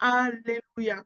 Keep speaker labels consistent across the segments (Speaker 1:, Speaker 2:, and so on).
Speaker 1: Alléluia.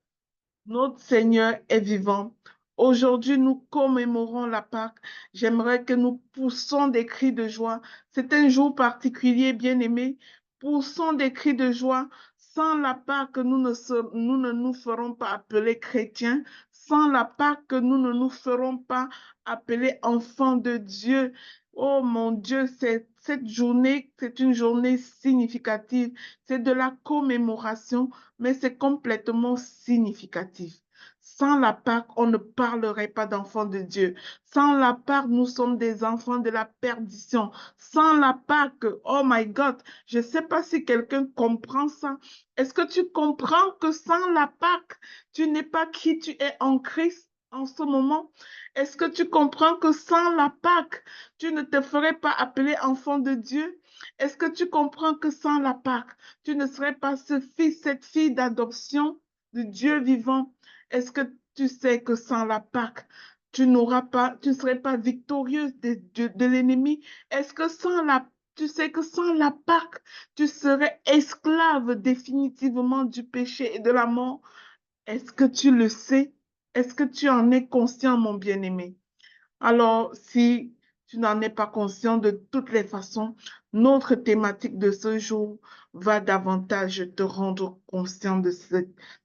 Speaker 1: Notre Seigneur est vivant. Aujourd'hui, nous commémorons la Pâque. J'aimerais que nous poussons des cris de joie. C'est un jour particulier, bien-aimé. Poussons des cris de joie. Sans la Pâque, nous ne nous ferons pas appeler chrétiens. Sans la Pâque, nous ne nous ferons pas appeler enfants de Dieu. Oh mon Dieu, cette journée, c'est une journée significative. C'est de la commémoration, mais c'est complètement significatif. Sans la Pâque, on ne parlerait pas d'enfants de Dieu. Sans la Pâque, nous sommes des enfants de la perdition. Sans la Pâque, oh my God, je ne sais pas si quelqu'un comprend ça. Est-ce que tu comprends que sans la Pâque, tu n'es pas qui tu es en Christ en ce moment? Est-ce que tu comprends que sans la Pâque, tu ne te ferais pas appeler enfant de Dieu? Est-ce que tu comprends que sans la Pâque, tu ne serais pas ce fils, cette fille d'adoption de Dieu vivant? Est-ce que tu sais que sans la Pâque, tu n'auras pas, tu ne serais pas victorieuse de l'ennemi? Est-ce que tu sais que sans la Pâque, tu serais esclave définitivement du péché et de la mort? Est-ce que tu le sais? Est-ce que tu en es conscient, mon bien-aimé? Alors, si tu n'en es pas conscient de toutes les façons, notre thématique de ce jour va davantage te rendre conscient de,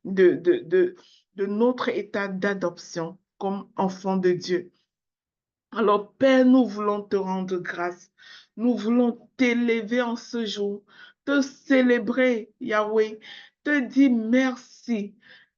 Speaker 1: de, de, de notre état d'adoption comme enfant de Dieu. Alors, Père, nous voulons te rendre grâce. Nous voulons t'élever en ce jour, te célébrer, Yahweh, te dire merci.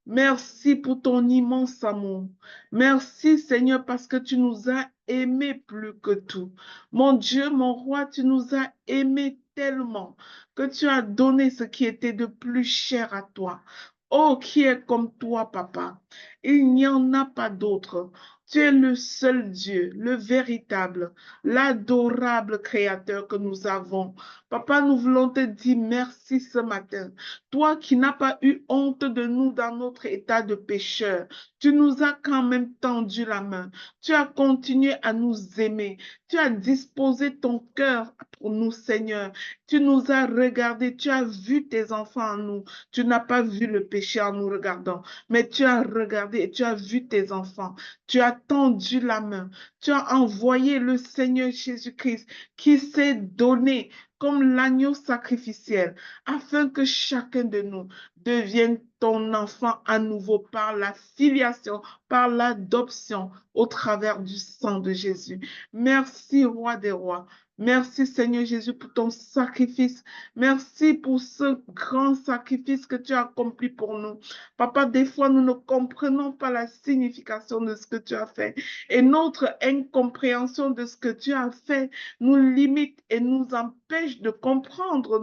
Speaker 1: Merci pour ton immense amour. Merci, Seigneur, parce que tu nous as aimés plus que tout. Mon Dieu, mon roi, tu nous as aimés tellement que tu as donné ce qui était de plus cher à toi. Oh, qui est comme toi, Papa? Il n'y en a pas d'autre. Tu es le seul Dieu, le véritable, l'adorable Créateur que nous avons. Papa, nous voulons te dire merci ce matin. Toi qui n'as pas eu honte de nous dans notre état de pécheur, tu nous as quand même tendu la main. Tu as continué à nous aimer. Tu as disposé ton cœur pour nous, Seigneur. Tu nous as regardés. Tu as vu tes enfants en nous. Tu n'as pas vu le péché en nous regardant, mais tu as regardé et tu as vu tes enfants. Tu as tendu la main. Tu as envoyé le Seigneur Jésus-Christ qui s'est donné comme l'agneau sacrificiel afin que chacun de nous devienne ton enfant à nouveau par la filiation, par l'adoption au travers du sang de Jésus. Merci, Roi des rois. Merci, Seigneur Jésus, pour ton sacrifice. Merci pour ce grand sacrifice que tu as accompli pour nous. Papa, des fois, nous ne comprenons pas la signification de ce que tu as fait. Et notre incompréhension de ce que tu as fait nous limite et nous empêche de comprendre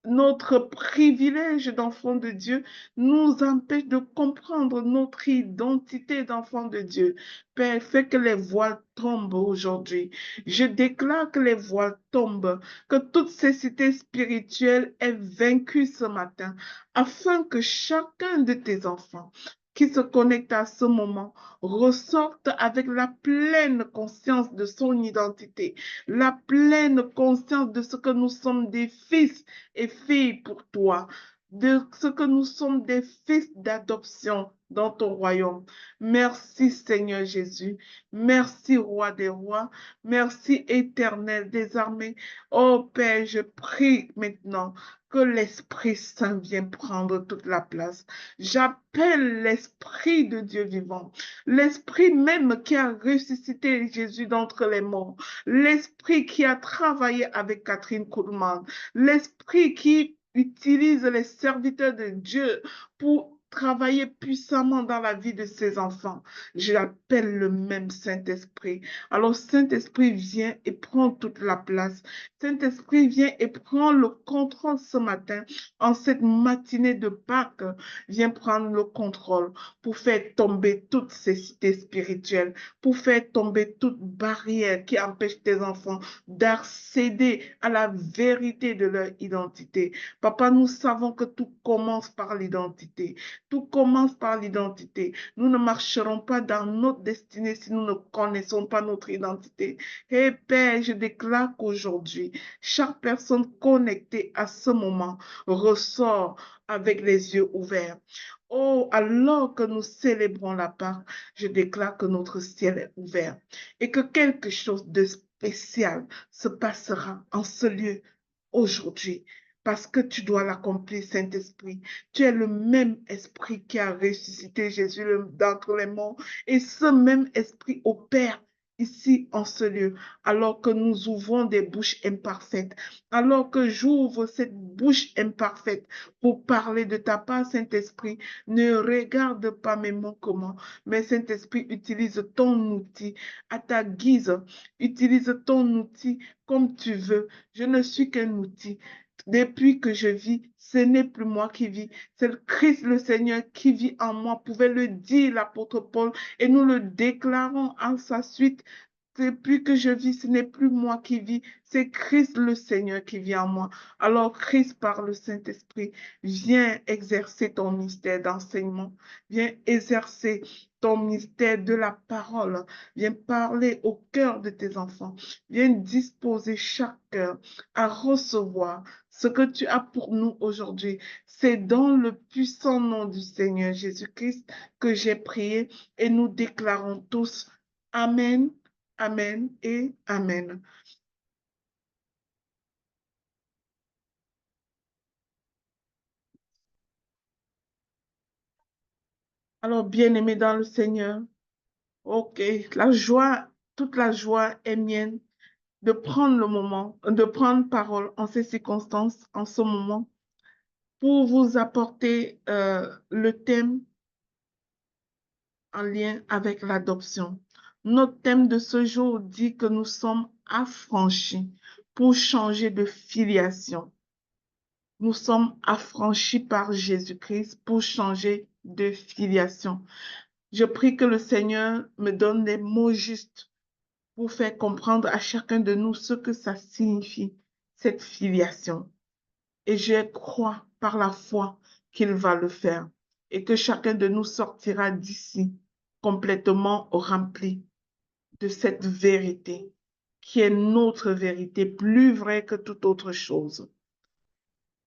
Speaker 1: notre privilège d'enfant de Dieu, nous empêche de comprendre notre identité d'enfant de Dieu. Père, fais que les voiles tombent aujourd'hui. Je déclare que les voiles tombent, que toute cécité spirituelle est vaincue ce matin, afin que chacun de tes enfants qui se connecte à ce moment ressorte avec la pleine conscience de son identité, la pleine conscience de ce que nous sommes des fils et filles pour toi, de ce que nous sommes des fils d'adoption dans ton royaume. Merci Seigneur Jésus. Merci Roi des rois. Merci Éternel des armées. Oh Père, je prie maintenant que l'Esprit Saint vienne prendre toute la place. J'appelle l'Esprit de Dieu vivant, l'Esprit même qui a ressuscité Jésus d'entre les morts, l'Esprit qui a travaillé avec Catherine Kuhlman, l'Esprit qui utilise les serviteurs de Dieu pour travailler puissamment dans la vie de ses enfants. J'appelle le même Saint-Esprit. Alors Saint-Esprit, viens et prends toute la place. Saint-Esprit, viens et prends le contrôle ce matin, en cette matinée de Pâques. Viens prendre le contrôle pour faire tomber toutes ces cités spirituelles, pour faire tomber toute barrière qui empêche tes enfants d'accéder à la vérité de leur identité. Papa, nous savons que tout commence par l'identité. Tout commence par l'identité. Nous ne marcherons pas dans notre destinée si nous ne connaissons pas notre identité. Et Père, je déclare qu'aujourd'hui, chaque personne connectée à ce moment ressort avec les yeux ouverts. Oh, alors que nous célébrons la Pâque, je déclare que notre ciel est ouvert et que quelque chose de spécial se passera en ce lieu aujourd'hui parce que tu dois l'accomplir, Saint-Esprit. Tu es le même esprit qui a ressuscité Jésus d'entre les morts et ce même esprit opère ici en ce lieu, alors que nous ouvrons des bouches imparfaites, alors que j'ouvre cette bouche imparfaite pour parler de ta part, Saint-Esprit. Ne regarde pas mes manquements, mais Saint-Esprit, utilise ton outil à ta guise. Utilise ton outil comme tu veux. Je ne suis qu'un outil. Depuis que je vis, ce n'est plus moi qui vis, c'est le Christ le Seigneur qui vit en moi, pouvait le dire l'apôtre Paul, et nous le déclarons en sa suite. Depuis que je vis, ce n'est plus moi qui vis, c'est Christ le Seigneur qui vit en moi. Alors Christ par le Saint-Esprit, viens exercer ton mystère d'enseignement, viens exercer ton mystère de la parole, viens parler au cœur de tes enfants, viens disposer chaque cœur à recevoir ce que tu as pour nous aujourd'hui. C'est dans le puissant nom du Seigneur Jésus-Christ que j'ai prié et nous déclarons tous Amen. Amen et Amen. Alors, bien-aimés dans le Seigneur, ok, la joie, toute la joie est mienne de prendre le moment, de prendre parole en ces circonstances, en ce moment, pour vous apporter le thème en lien avec l'adoption. Notre thème de ce jour dit que nous sommes affranchis pour changer de filiation. Nous sommes affranchis par Jésus-Christ pour changer de filiation. Je prie que le Seigneur me donne les mots justes pour faire comprendre à chacun de nous ce que ça signifie, cette filiation. Et je crois par la foi qu'il va le faire et que chacun de nous sortira d'ici complètement rempli de cette vérité qui est notre vérité, plus vraie que toute autre chose.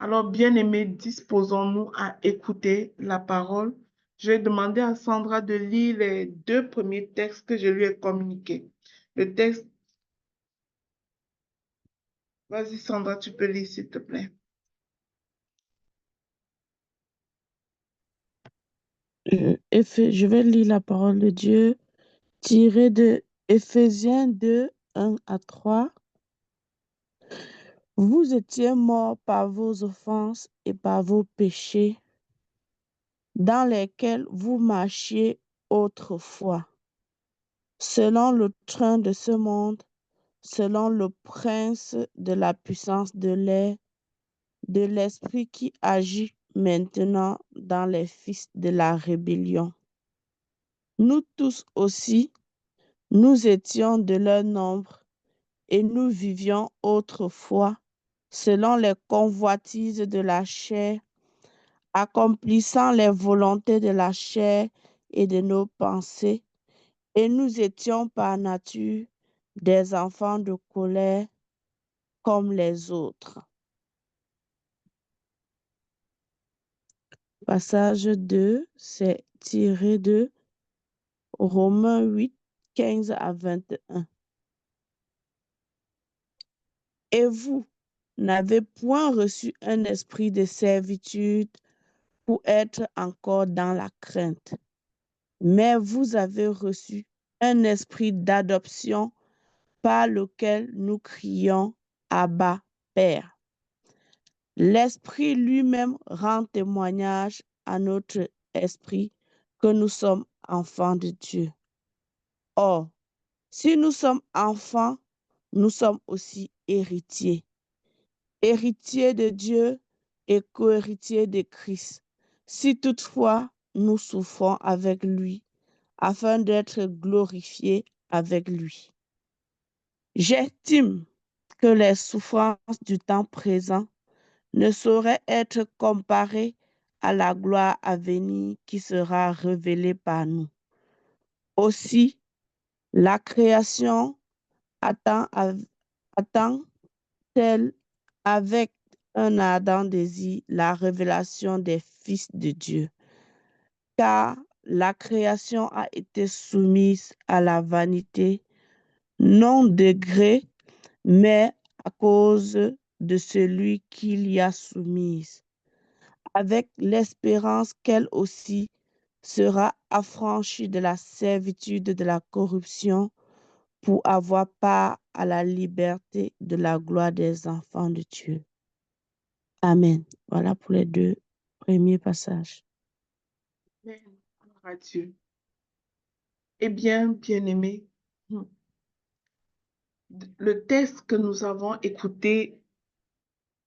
Speaker 1: Alors, bien-aimés, disposons-nous à écouter la parole. Je vais demander à Sandra de lire les deux premiers textes que je lui ai communiqués. Le texte, vas-y Sandra, tu peux lire s'il te plaît.
Speaker 2: Je vais lire la parole de Dieu tirée de Éphésiens 2, 1 à 3. Vous étiez morts par vos offenses et par vos péchés, dans lesquels vous marchiez autrefois, selon le train de ce monde, selon le prince de la puissance de l'air, de l'esprit qui agit maintenant dans les fils de la rébellion. Nous tous aussi, nous étions de leur nombre et nous vivions autrefois selon les convoitises de la chair, accomplissant les volontés de la chair et de nos pensées, et nous étions par nature des enfants de colère comme les autres. Passage 2, c'est tiré de Romains 8, 15 à 21. Et vous n'avez point reçu un esprit de servitude pour être encore dans la crainte, mais vous avez reçu un esprit d'adoption par lequel nous crions Abba, Père. L'Esprit lui-même rend témoignage à notre esprit que nous sommes enfants de Dieu. Or, si nous sommes enfants, nous sommes aussi héritiers. Héritiers de Dieu et co-héritiers de Christ, si toutefois nous souffrons avec lui, afin d'être glorifiés avec lui. J'estime que les souffrances du temps présent ne sauraient être comparées à la gloire à venir qui sera révélée par nous. Aussi, la création attend-elle avec un ardent désir la révélation des fils de Dieu, car la création a été soumise à la vanité, non de gré, mais à cause de celui qui l'y a soumise, avec l'espérance qu'elle aussi sera affranchie de la servitude de la corruption pour avoir part à la liberté de la gloire des enfants de Dieu. Amen. Voilà pour les deux premiers passages.
Speaker 1: Amen. Gloire à Dieu. Eh bien, bien-aimés, le texte que nous avons écouté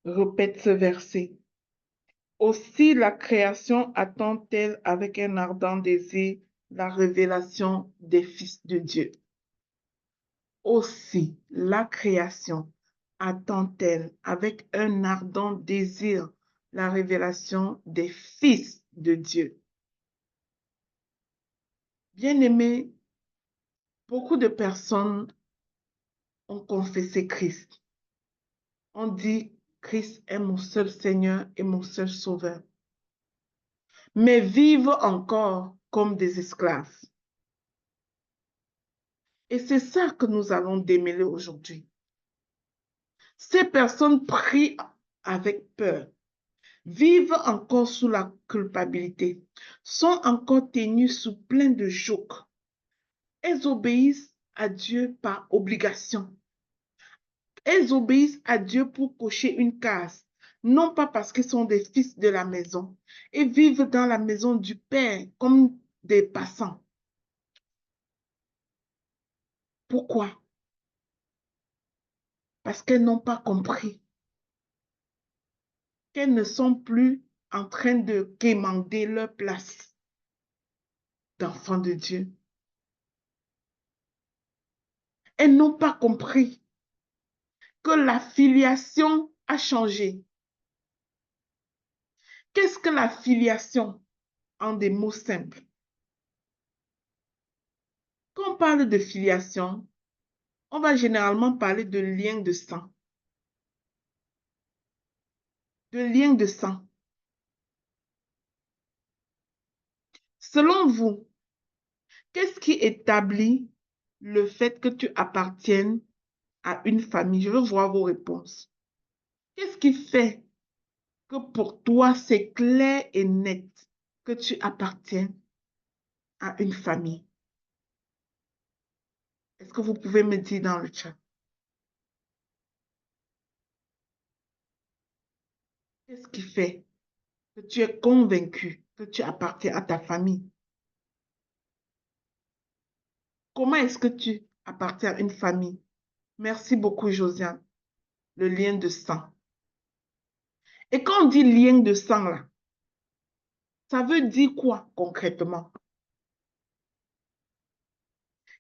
Speaker 1: répète ce verset. Aussi la création attend-elle avec un ardent désir la révélation des fils de Dieu. Aussi la création attend-elle avec un ardent désir la révélation des fils de Dieu. Bien-aimés, beaucoup de personnes ont confessé Christ. On dit, Christ est mon seul Seigneur et mon seul Sauveur, mais vivent encore comme des esclaves. Et c'est ça que nous allons démêler aujourd'hui. Ces personnes prient avec peur, vivent encore sous la culpabilité, sont encore tenues sous plein de jougs. Elles obéissent à Dieu par obligation. Elles obéissent à Dieu pour cocher une case, non pas parce qu'ils sont des fils de la maison et vivent dans la maison du Père comme des passants. Pourquoi? Parce qu'elles n'ont pas compris qu'elles ne sont plus en train de quémander leur place d'enfants de Dieu. Elles n'ont pas compris que la filiation a changé. Qu'est-ce que la filiation en des mots simples? Quand on parle de filiation, on va généralement parler de lien de sang. De lien de sang. Selon vous, qu'est-ce qui établit le fait que tu appartiennes à une famille? Je veux voir vos réponses. Qu'est-ce qui fait que pour toi, c'est clair et net que tu appartiens à une famille? Est-ce que vous pouvez me dire dans le chat? Qu'est-ce qui fait que tu es convaincu que tu appartiens à ta famille? Comment est-ce que tu appartiens à une famille? Merci beaucoup, Josiane. Le lien de sang. Et quand on dit lien de sang, là, ça veut dire quoi concrètement?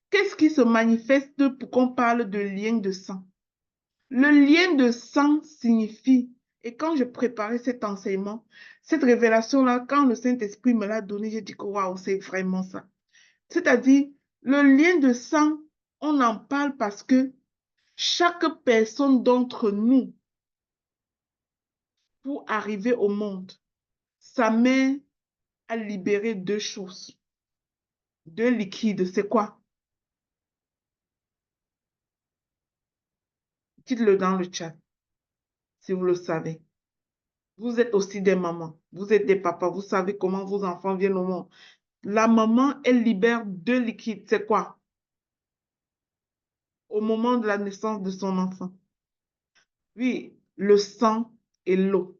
Speaker 1: Qu'est-ce qui se manifeste pour qu'on parle de lien de sang? Le lien de sang signifie, et quand je préparais cet enseignement, cette révélation-là, quand le Saint-Esprit me l'a donné, j'ai dit que waouh, c'est vraiment ça. C'est-à-dire, le lien de sang, on en parle parce que chaque personne d'entre nous, pour arriver au monde, sa mère a libéré deux choses, deux liquides. C'est quoi? Dites-le dans le chat, si vous le savez. Vous êtes aussi des mamans, vous êtes des papas, vous savez comment vos enfants viennent au monde. La maman, elle libère deux liquides. C'est quoi? Au moment de la naissance de son enfant. Oui, le sang et l'eau.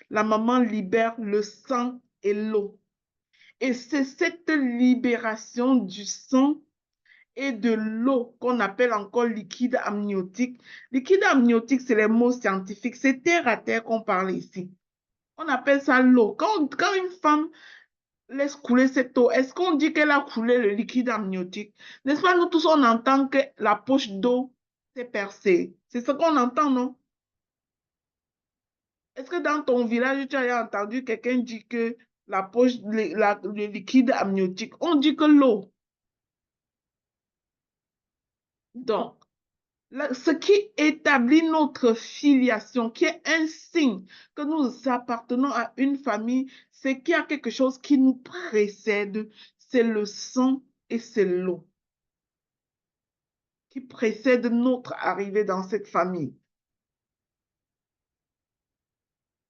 Speaker 1: La maman libère le sang et l'eau. Et c'est cette libération du sang et de l'eau qu'on appelle encore liquide amniotique. Liquide amniotique, c'est les mots scientifiques. C'est terre à terre qu'on parle ici. On appelle ça l'eau. Quand une femme laisse couler cette eau, est-ce qu'on dit qu'elle a coulé le liquide amniotique? N'est-ce pas, nous tous, on entend que la poche d'eau s'est percée. C'est ce qu'on entend, non? Est-ce que dans ton village, tu as entendu quelqu'un dire que la poche, le liquide amniotique, on dit que l'eau. Donc, ce qui établit notre filiation, qui est un signe que nous appartenons à une famille, c'est qu'il y a quelque chose qui nous précède. C'est le sang et c'est l'eau qui précède notre arrivée dans cette famille.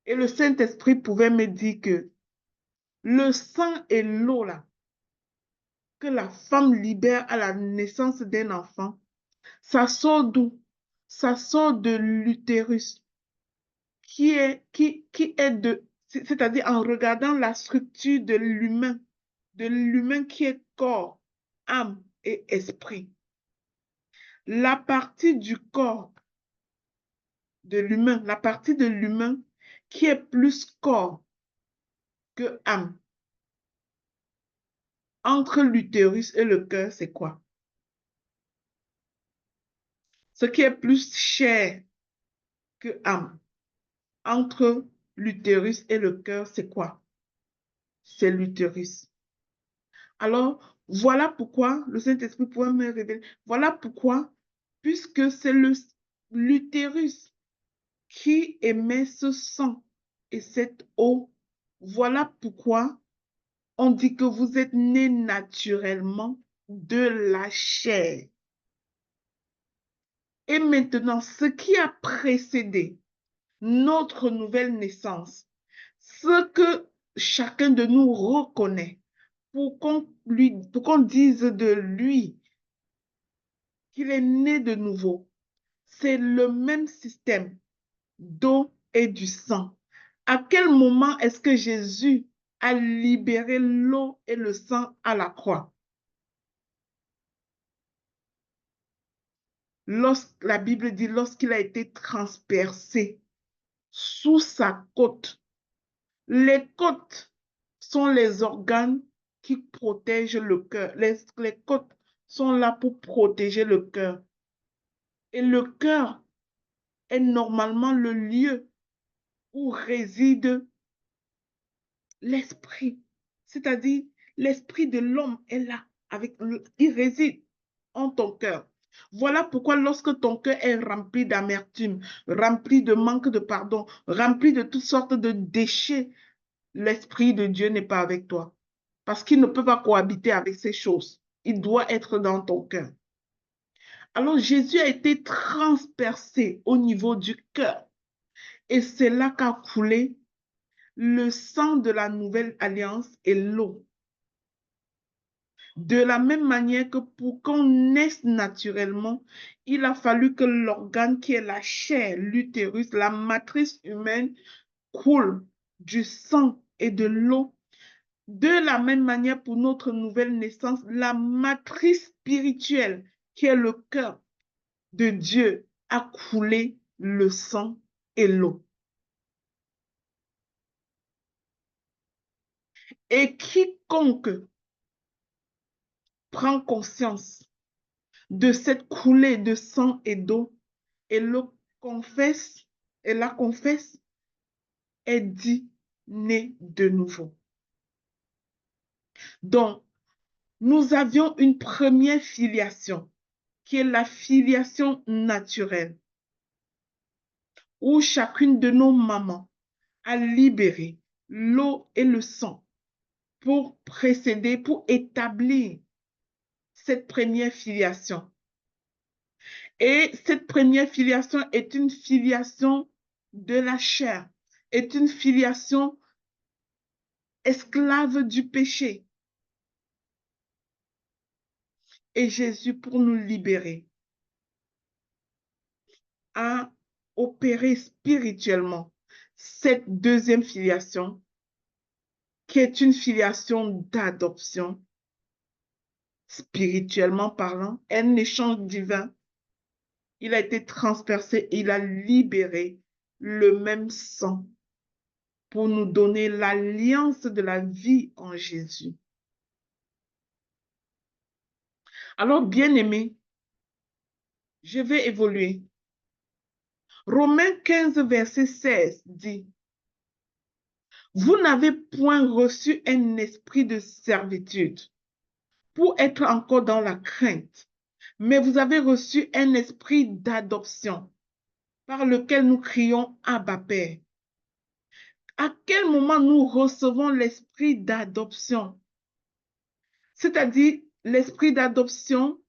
Speaker 1: Et le Saint-Esprit pouvait me dire que le sang et l'eau là, que la femme libère à la naissance d'un enfant, ça sort d'où? Ça sort de l'utérus, c'est-à-dire en regardant la structure de l'humain qui est corps, âme et esprit. La partie du corps de l'humain, la partie de l'humain qui est plus corps que âme, entre l'utérus et le cœur, c'est quoi? Ce qui est plus chair que âme, entre l'utérus et le cœur, c'est quoi? C'est l'utérus. Alors, voilà pourquoi le Saint-Esprit pourrait me révéler. Voilà pourquoi, puisque c'est l'utérus qui émet ce sang et cette eau, voilà pourquoi on dit que vous êtes né naturellement de la chair. Et maintenant, ce qui a précédé notre nouvelle naissance, ce que chacun de nous reconnaît, pour qu'on dise de lui qu'il est né de nouveau, c'est le même système d'eau et du sang. À quel moment est-ce que Jésus a libéré l'eau et le sang à la croix? La Bible dit lorsqu'il a été transpercé sous sa côte. Les côtes sont les organes qui protègent le cœur. Les côtes sont là pour protéger le cœur. Et le cœur est normalement le lieu où réside l'esprit. C'est-à-dire, l'esprit de l'homme est là. Il réside en ton cœur. Voilà pourquoi lorsque ton cœur est rempli d'amertume, rempli de manque de pardon, rempli de toutes sortes de déchets, l'Esprit de Dieu n'est pas avec toi. Parce qu'il ne peut pas cohabiter avec ces choses. Il doit être dans ton cœur. Alors Jésus a été transpercé au niveau du cœur. Et c'est là qu'a coulé le sang de la nouvelle alliance et l'eau. De la même manière que pour qu'on naisse naturellement, il a fallu que l'organe qui est la chair, l'utérus, la matrice humaine, coule du sang et de l'eau. De la même manière, pour notre nouvelle naissance, la matrice spirituelle, qui est le cœur de Dieu, a coulé le sang et l'eau. Et quiconque prend conscience de cette coulée de sang et d'eau et le confesse, et la confesse, est dit né de nouveau. Donc, nous avions une première filiation, qui est la filiation naturelle, où chacune de nos mamans a libéré l'eau et le sang pour précéder, pour établir cette première filiation. Et cette première filiation est une filiation de la chair, est une filiation esclave du péché. Et Jésus, pour nous libérer, a opéré spirituellement cette deuxième filiation, qui est une filiation d'adoption, spirituellement parlant, un échange divin. Il a été transpercé, il a libéré le même sang pour nous donner l'alliance de la vie en Jésus. Alors, bien-aimés, je vais évoluer. Romains 15, verset 16 dit, Vous n'avez point reçu un esprit de servitude pour être encore dans la crainte, mais vous avez reçu un esprit d'adoption par lequel nous crions Abba Père. À quel moment nous recevons l'esprit d'adoption? C'est-à-dire l'esprit d'adoption,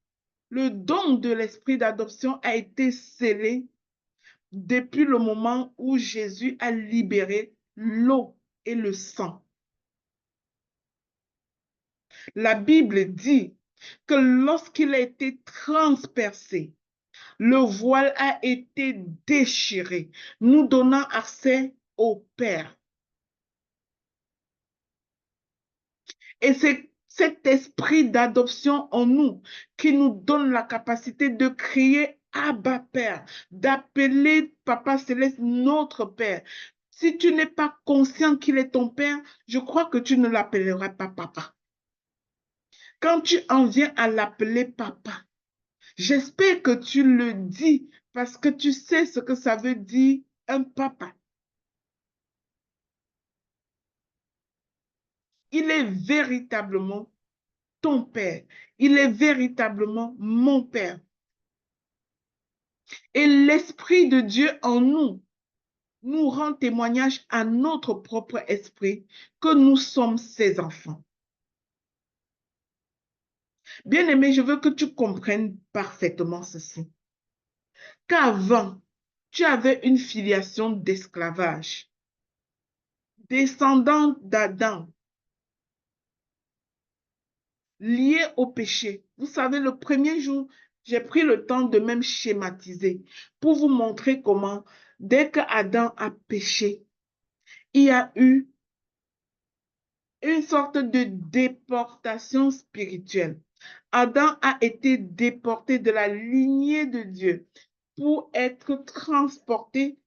Speaker 1: le don de l'esprit d'adoption a été scellé depuis le moment où Jésus a libéré l'eau et le sang. La Bible dit que lorsqu'il a été transpercé, le voile a été déchiré, nous donnant accès au Père. Et c'est cet esprit d'adoption en nous qui nous donne la capacité de crier Abba Père, d'appeler Papa Céleste notre Père. Si tu n'es pas conscient qu'il est ton Père, je crois que tu ne l'appelleras pas Papa. Quand tu en viens à l'appeler Papa, j'espère que tu le dis parce que tu sais ce que ça veut dire un papa. Il est véritablement ton Père. Il est véritablement mon Père. Et l'Esprit de Dieu en nous nous rend témoignage à notre propre esprit que nous sommes ses enfants. Bien-aimé, je veux que tu comprennes parfaitement ceci. Qu'avant, tu avais une filiation d'esclavage, descendant d'Adam, lié au péché. Vous savez, le premier jour, j'ai pris le temps de même schématiser pour vous montrer comment, dès que Adam a péché, il y a eu une sorte de déportation spirituelle. Adam a été déporté de la lignée de Dieu pour être transporté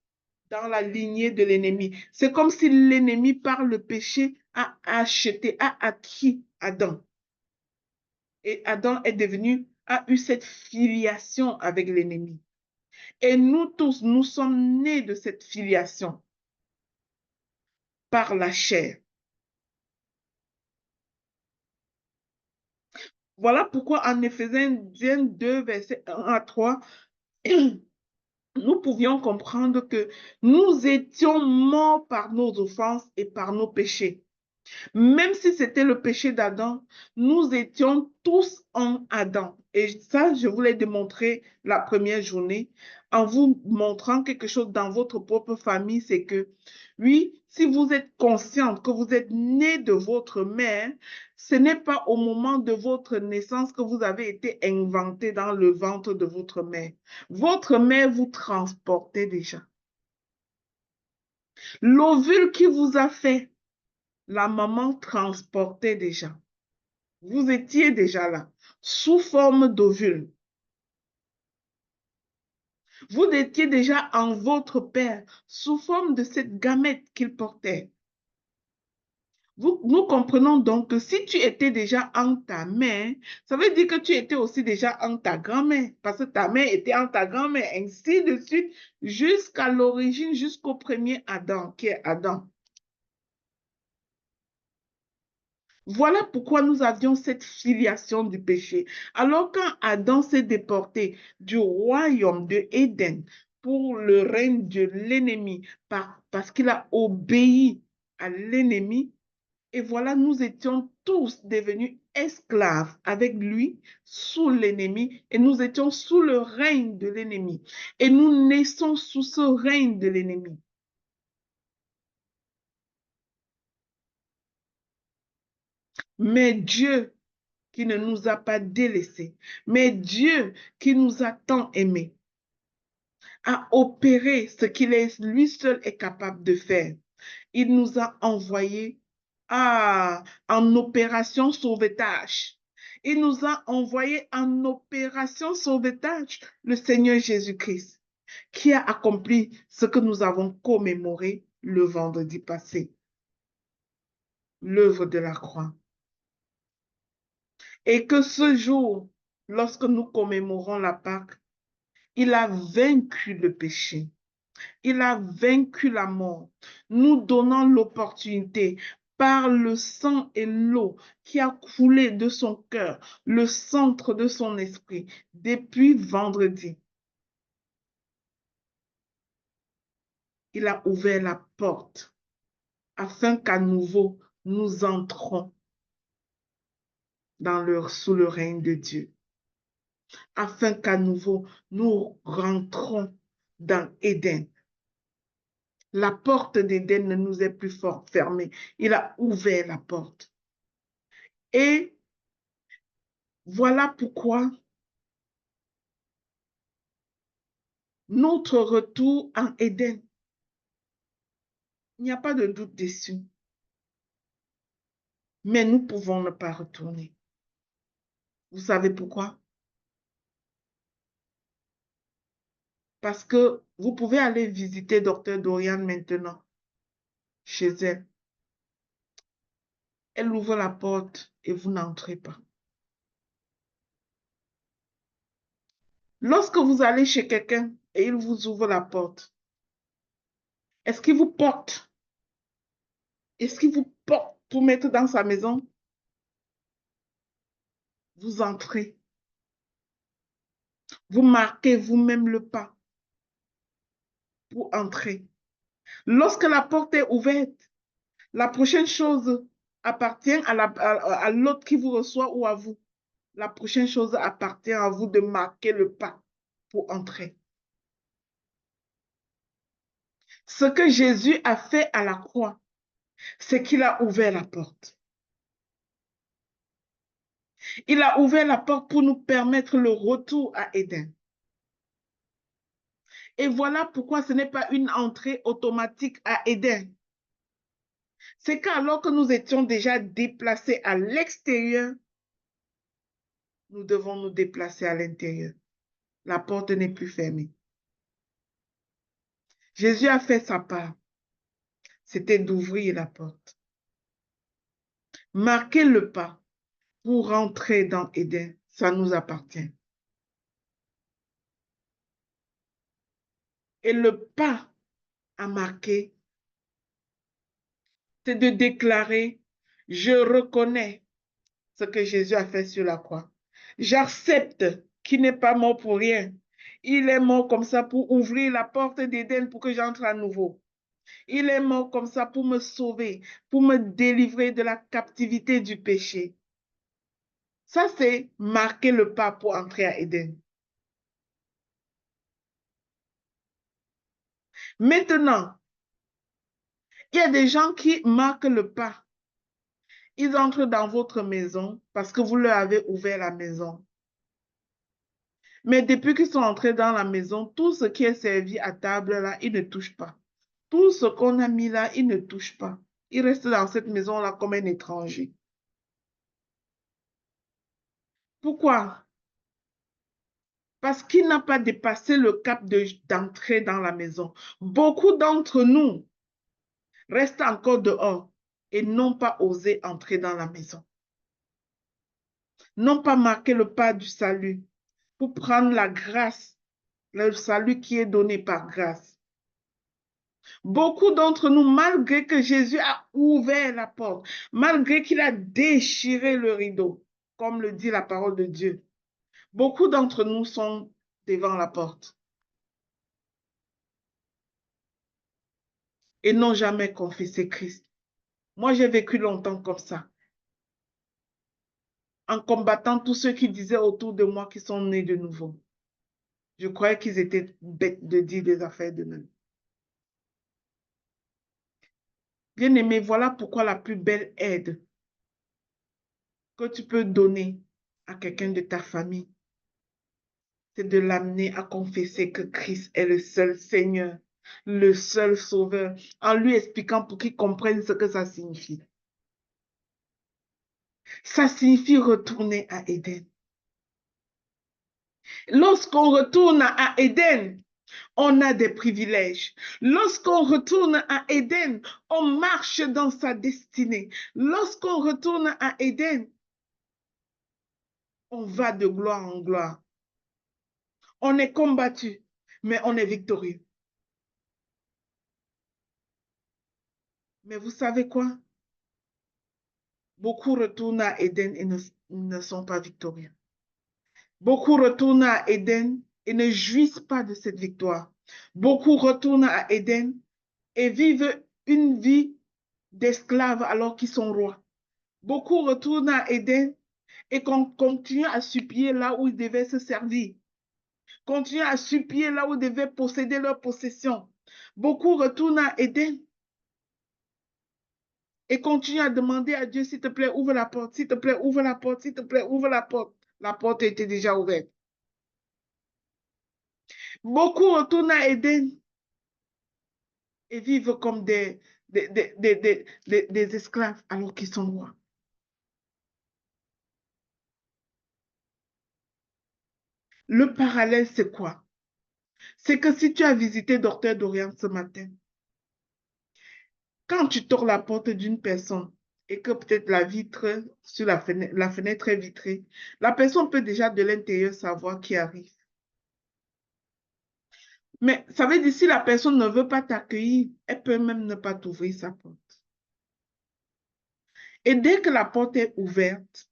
Speaker 1: dans la lignée de l'ennemi. C'est comme si l'ennemi, par le péché, a acheté, a acquis Adam. Et Adam est devenu, a eu cette filiation avec l'ennemi. Et nous tous, nous sommes nés de cette filiation par la chair. Voilà pourquoi en Éphésiens 2, versets 1 à 3, nous pouvions comprendre que nous étions morts par nos offenses et par nos péchés. Même si c'était le péché d'Adam, nous étions tous en Adam. Et ça, je vous l'ai démontré la première journée en vous montrant quelque chose dans votre propre famille, c'est que, oui, si vous êtes consciente que vous êtes né de votre mère, ce n'est pas au moment de votre naissance que vous avez été inventé dans le ventre de votre mère. Votre mère vous transportait déjà. L'ovule qui vous a fait, la maman transportait déjà. Vous étiez déjà là, sous forme d'ovule. Vous étiez déjà en votre père, sous forme de cette gamète qu'il portait. Nous comprenons donc que si tu étais déjà en ta mère, ça veut dire que tu étais aussi déjà en ta grand-mère, parce que ta mère était en ta grand-mère, ainsi de suite, jusqu'à l'origine, jusqu'au premier Adam, qui est Adam. Voilà pourquoi nous avions cette filiation du péché. Alors quand Adam s'est déporté du royaume de Éden pour le règne de l'ennemi, parce qu'il a obéi à l'ennemi, et voilà, nous étions tous devenus esclaves avec lui sous l'ennemi et nous étions sous le règne de l'ennemi. Et nous naissons sous ce règne de l'ennemi. Mais Dieu qui ne nous a pas délaissés, mais Dieu qui nous a tant aimés, a opéré ce qu'il est lui seul est capable de faire. Il nous a envoyés en opération sauvetage. Il nous a envoyés en opération sauvetage le Seigneur Jésus-Christ, qui a accompli ce que nous avons commémoré le vendredi passé, l'œuvre de la croix. Et que ce jour, lorsque nous commémorons la Pâque, il a vaincu le péché. Il a vaincu la mort, nous donnant l'opportunité par le sang et l'eau qui a coulé de son cœur, le centre de son esprit, depuis vendredi. Il a ouvert la porte afin qu'à nouveau nous entrons sous le règne de Dieu, afin qu'à nouveau nous rentrons dans Éden. La porte d'Éden ne nous est plus fort fermée. Il a ouvert la porte. Et voilà pourquoi notre retour en Éden, il n'y a pas de doute dessus. Mais nous pouvons ne pas retourner. Vous savez pourquoi? Parce que vous pouvez aller visiter Dr. Dorian maintenant, chez elle. Elle ouvre la porte et vous n'entrez pas. Lorsque vous allez chez quelqu'un et il vous ouvre la porte, est-ce qu'il vous porte? Est-ce qu'il vous porte pour mettre dans sa maison? Vous entrez. Vous marquez vous-même le pas pour entrer. Lorsque la porte est ouverte, la prochaine chose appartient à l'autre qui vous reçoit ou à vous. La prochaine chose appartient à vous de marquer le pas pour entrer. Ce que Jésus a fait à la croix, c'est qu'il a ouvert la porte. Il a ouvert la porte pour nous permettre le retour à Éden. Et voilà pourquoi ce n'est pas une entrée automatique à Éden. C'est qu'alors que nous étions déjà déplacés à l'extérieur, nous devons nous déplacer à l'intérieur. La porte n'est plus fermée. Jésus a fait sa part. C'était d'ouvrir la porte. Marquer le pas pour rentrer dans Éden, ça nous appartient. Et le pas à marquer, c'est de déclarer, je reconnais ce que Jésus a fait sur la croix. J'accepte qu'il n'est pas mort pour rien. Il est mort comme ça pour ouvrir la porte d'Éden pour que j'entre à nouveau. Il est mort comme ça pour me sauver, pour me délivrer de la captivité du péché. Ça, c'est marquer le pas pour entrer à Éden. Maintenant, il y a des gens qui marquent le pas. Ils entrent dans votre maison parce que vous leur avez ouvert la maison. Mais depuis qu'ils sont entrés dans la maison, tout ce qui est servi à table là, ils ne touchent pas. Tout ce qu'on a mis là, ils ne touchent pas. Ils restent dans cette maison-là comme un étranger. Pourquoi? Parce qu'il n'a pas dépassé le cap d'entrer dans la maison. Beaucoup d'entre nous restent encore dehors et n'ont pas osé entrer dans la maison. N'ont pas marqué le pas du salut pour prendre la grâce, le salut qui est donné par grâce. Beaucoup d'entre nous, malgré que Jésus a ouvert la porte, malgré qu'il a déchiré le rideau, comme le dit la parole de Dieu, beaucoup d'entre nous sont devant la porte et n'ont jamais confessé Christ. Moi, j'ai vécu longtemps comme ça, en combattant tous ceux qui disaient autour de moi qu'ils sont nés de nouveau. Je croyais qu'ils étaient bêtes de dire des affaires de même. Bien-aimé, voilà pourquoi la plus belle aide que tu peux donner à quelqu'un de ta famille, c'est de l'amener à confesser que Christ est le seul Seigneur, le seul Sauveur, en lui expliquant pour qu'il comprenne ce que ça signifie. Ça signifie retourner à Éden. Lorsqu'on retourne à Éden, on a des privilèges. Lorsqu'on retourne à Éden, on marche dans sa destinée. Lorsqu'on retourne à Éden, on va de gloire en gloire. On est combattu, mais on est victorieux. Mais vous savez quoi? Beaucoup retournent à Éden et ne sont pas victorieux. Beaucoup retournent à Éden et ne jouissent pas de cette victoire. Beaucoup retournent à Éden et vivent une vie d'esclaves alors qu'ils sont rois. Beaucoup retournent à Éden et continuent à supplier là où ils devaient se servir. Continuent à supplier là où ils devaient posséder leurs possessions. Beaucoup retournent à Éden et continuent à demander à Dieu, s'il te plaît, ouvre la porte, s'il te plaît, ouvre la porte, s'il te plaît, ouvre la porte. La porte était déjà ouverte. Beaucoup retournent à Éden et vivent comme des esclaves alors qu'ils sont rois. Le parallèle, c'est quoi? C'est que si tu as visité Docteur Dorian ce matin, quand tu tords la porte d'une personne et que peut-être la vitre sur la fenêtre est vitrée, la personne peut déjà de l'intérieur savoir qui arrive. Mais ça veut dire si la personne ne veut pas t'accueillir, elle peut même ne pas t'ouvrir sa porte. Et dès que la porte est ouverte,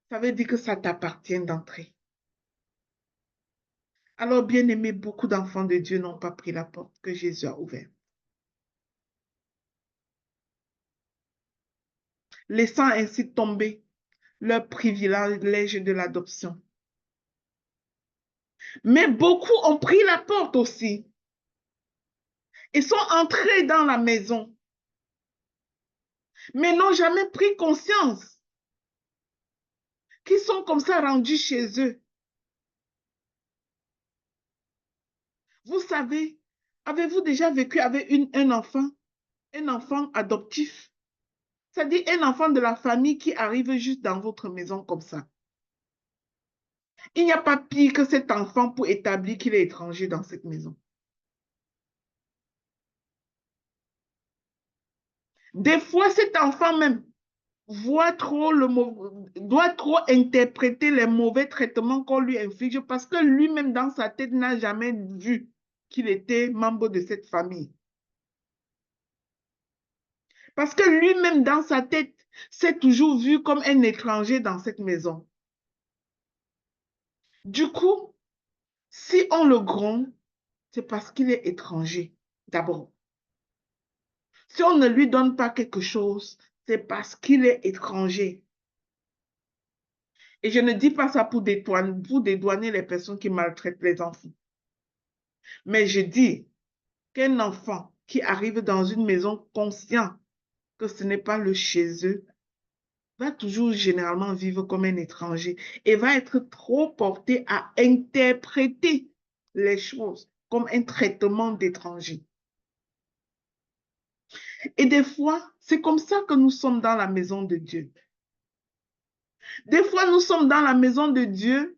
Speaker 1: ça veut dire que ça t'appartient d'entrer. Alors, bien aimé, beaucoup d'enfants de Dieu n'ont pas pris la porte que Jésus a ouverte, laissant ainsi tomber leur privilège de l'adoption. Mais beaucoup ont pris la porte aussi et sont entrés dans la maison, mais n'ont jamais pris conscience qu'ils sont comme ça rendus chez eux. Vous savez, avez-vous déjà vécu avec un enfant adoptif? C'est-à-dire un enfant de la famille qui arrive juste dans votre maison comme ça. Il n'y a pas pire que cet enfant pour établir qu'il est étranger dans cette maison. Des fois, cet enfant même doit trop interpréter les mauvais traitements qu'on lui inflige parce que lui-même dans sa tête n'a jamais vu qu'il était membre de cette famille. Parce que lui-même dans sa tête s'est toujours vu comme un étranger dans cette maison. Du coup, si on le gronde, c'est parce qu'il est étranger, d'abord. Si on ne lui donne pas quelque chose, c'est parce qu'il est étranger. Et je ne dis pas ça pour dédouaner les personnes qui maltraitent les enfants. Mais je dis qu'un enfant qui arrive dans une maison conscient que ce n'est pas le chez eux, va toujours généralement vivre comme un étranger et va être trop porté à interpréter les choses comme un traitement d'étranger. Et des fois, c'est comme ça que nous sommes dans la maison de Dieu. Des fois, nous sommes dans la maison de Dieu.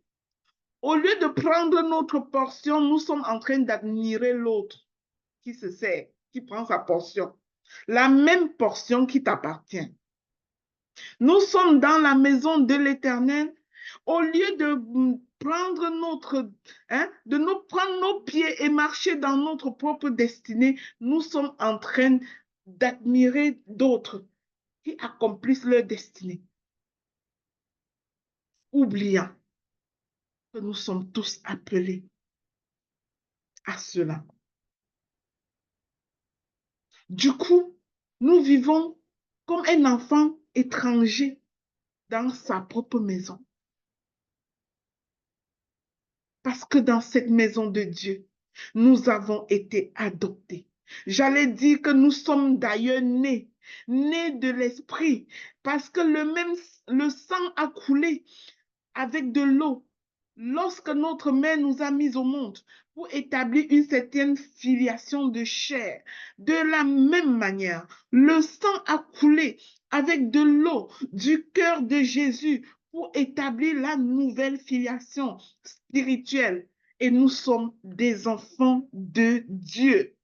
Speaker 1: Au lieu de prendre notre portion, nous sommes en train d'admirer l'autre qui se sert, qui prend sa portion. La même portion qui t'appartient. Nous sommes dans la maison de l'Éternel. Au lieu de prendre de nous prendre nos pieds et marcher dans notre propre destinée, nous sommes en train d'admirer d'autres qui accomplissent leur destinée, oubliant que nous sommes tous appelés à cela. Du coup, nous vivons comme un enfant étranger dans sa propre maison. Parce que dans cette maison de Dieu, nous avons été adoptés. J'allais dire que nous sommes d'ailleurs nés de l'esprit, parce que le sang a coulé avec de l'eau lorsque notre mère nous a mis au monde pour établir une certaine filiation de chair. De la même manière, le sang a coulé avec de l'eau du cœur de Jésus pour établir la nouvelle filiation spirituelle. Et nous sommes des enfants de Dieu.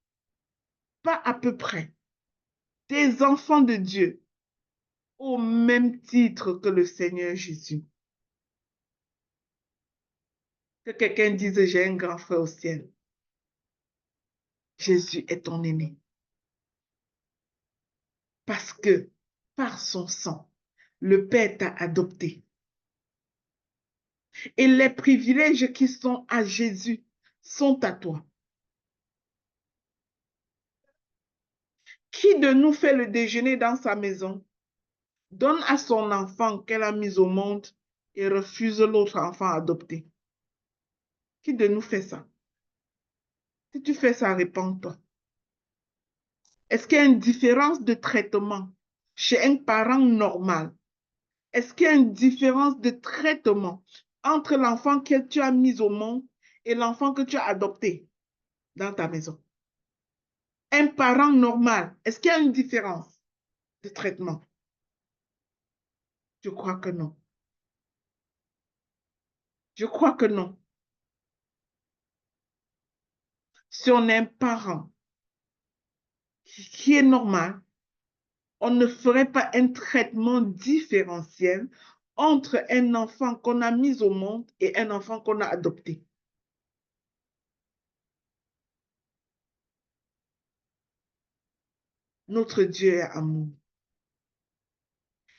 Speaker 1: Pas à peu près. Des enfants de Dieu au même titre que le Seigneur Jésus. Que quelqu'un dise, j'ai un grand frère au ciel. Jésus est ton aîné. Parce que par son sang, le Père t'a adopté. Et les privilèges qui sont à Jésus sont à toi. Qui de nous fait le déjeuner dans sa maison, donne à son enfant qu'elle a mis au monde et refuse l'autre enfant adopté? Qui de nous fait ça? Si tu fais ça, réponds-toi. Est-ce qu'il y a une différence de traitement chez un parent normal? Est-ce qu'il y a une différence de traitement entre l'enfant que tu as mis au monde et l'enfant que tu as adopté dans ta maison? Un parent normal, est-ce qu'il y a une différence de traitement? Je crois que non. Je crois que non. Si on est un parent qui est normal, on ne ferait pas un traitement différentiel entre un enfant qu'on a mis au monde et un enfant qu'on a adopté. Notre Dieu est amour.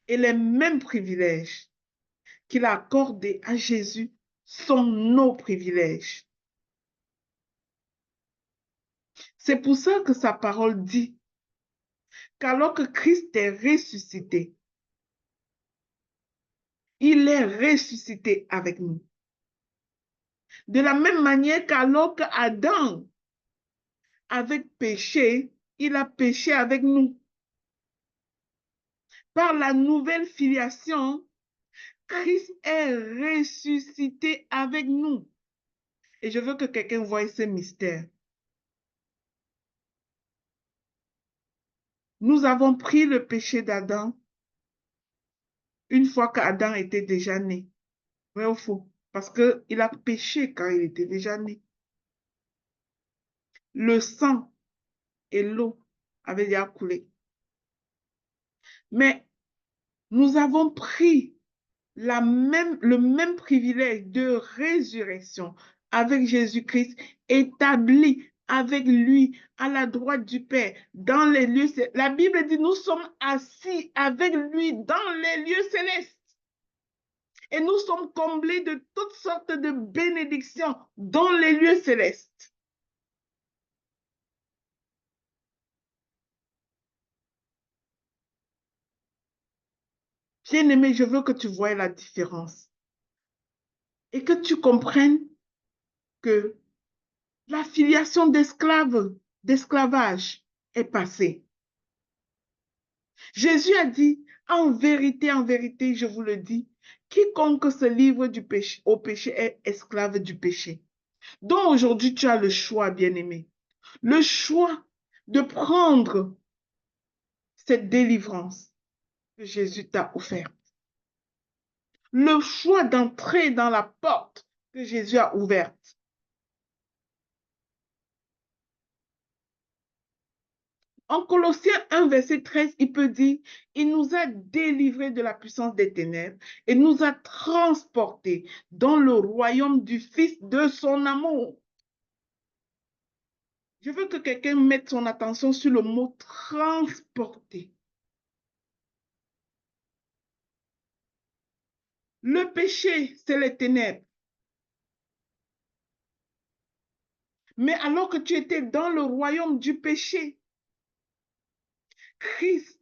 Speaker 1: Et les mêmes privilèges qu'il a accordés à Jésus sont nos privilèges. C'est pour ça que sa parole dit qu'alors que Christ est ressuscité, il est ressuscité avec nous. De la même manière qu'alors qu'Adam avait péché, il a péché avec nous. Par la nouvelle filiation, Christ est ressuscité avec nous. Et je veux que quelqu'un voie ce mystère. Nous avons pris le péché d'Adam une fois qu'Adam était déjà né. Vrai ou faux? Parce qu'il a péché quand il était déjà né. Le sang et l'eau avaient déjà coulé. Mais nous avons pris le même privilège de résurrection avec Jésus-Christ, établi avec lui à la droite du Père, dans les lieux célestes. La Bible dit, nous sommes assis avec lui dans les lieux célestes. Et nous sommes comblés de toutes sortes de bénédictions dans les lieux célestes. Bien-aimé, je veux que tu voies la différence et que tu comprennes que la filiation d'esclavage est passée. Jésus a dit, en vérité, je vous le dis, quiconque se livre au péché est esclave du péché. Donc aujourd'hui, tu as le choix, bien-aimé, le choix de prendre cette délivrance que Jésus t'a offerte. Le choix d'entrer dans la porte que Jésus a ouverte. En Colossiens 1, verset 13, il peut dire, il nous a délivrés de la puissance des ténèbres et nous a transportés dans le royaume du Fils de son amour. Je veux que quelqu'un mette son attention sur le mot transporter. Le péché, c'est les ténèbres. Mais alors que tu étais dans le royaume du péché, Christ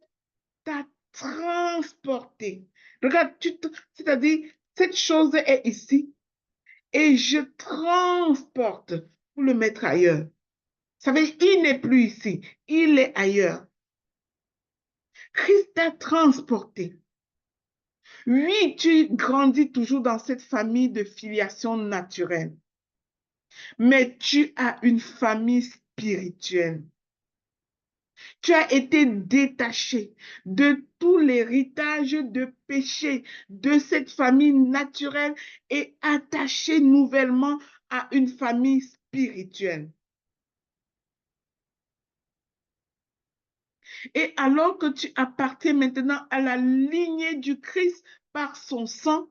Speaker 1: t'a transporté. Regarde, c'est-à-dire, cette chose est ici et je transporte pour le mettre ailleurs. Ça veut dire, il n'est plus ici, il est ailleurs. Christ t'a transporté. Oui, tu grandis toujours dans cette famille de filiation naturelle, mais tu as une famille spirituelle. Tu as été détaché de tout l'héritage de péché de cette famille naturelle et attaché nouvellement à une famille spirituelle. Et alors que tu appartiens maintenant à la lignée du Christ par son sang,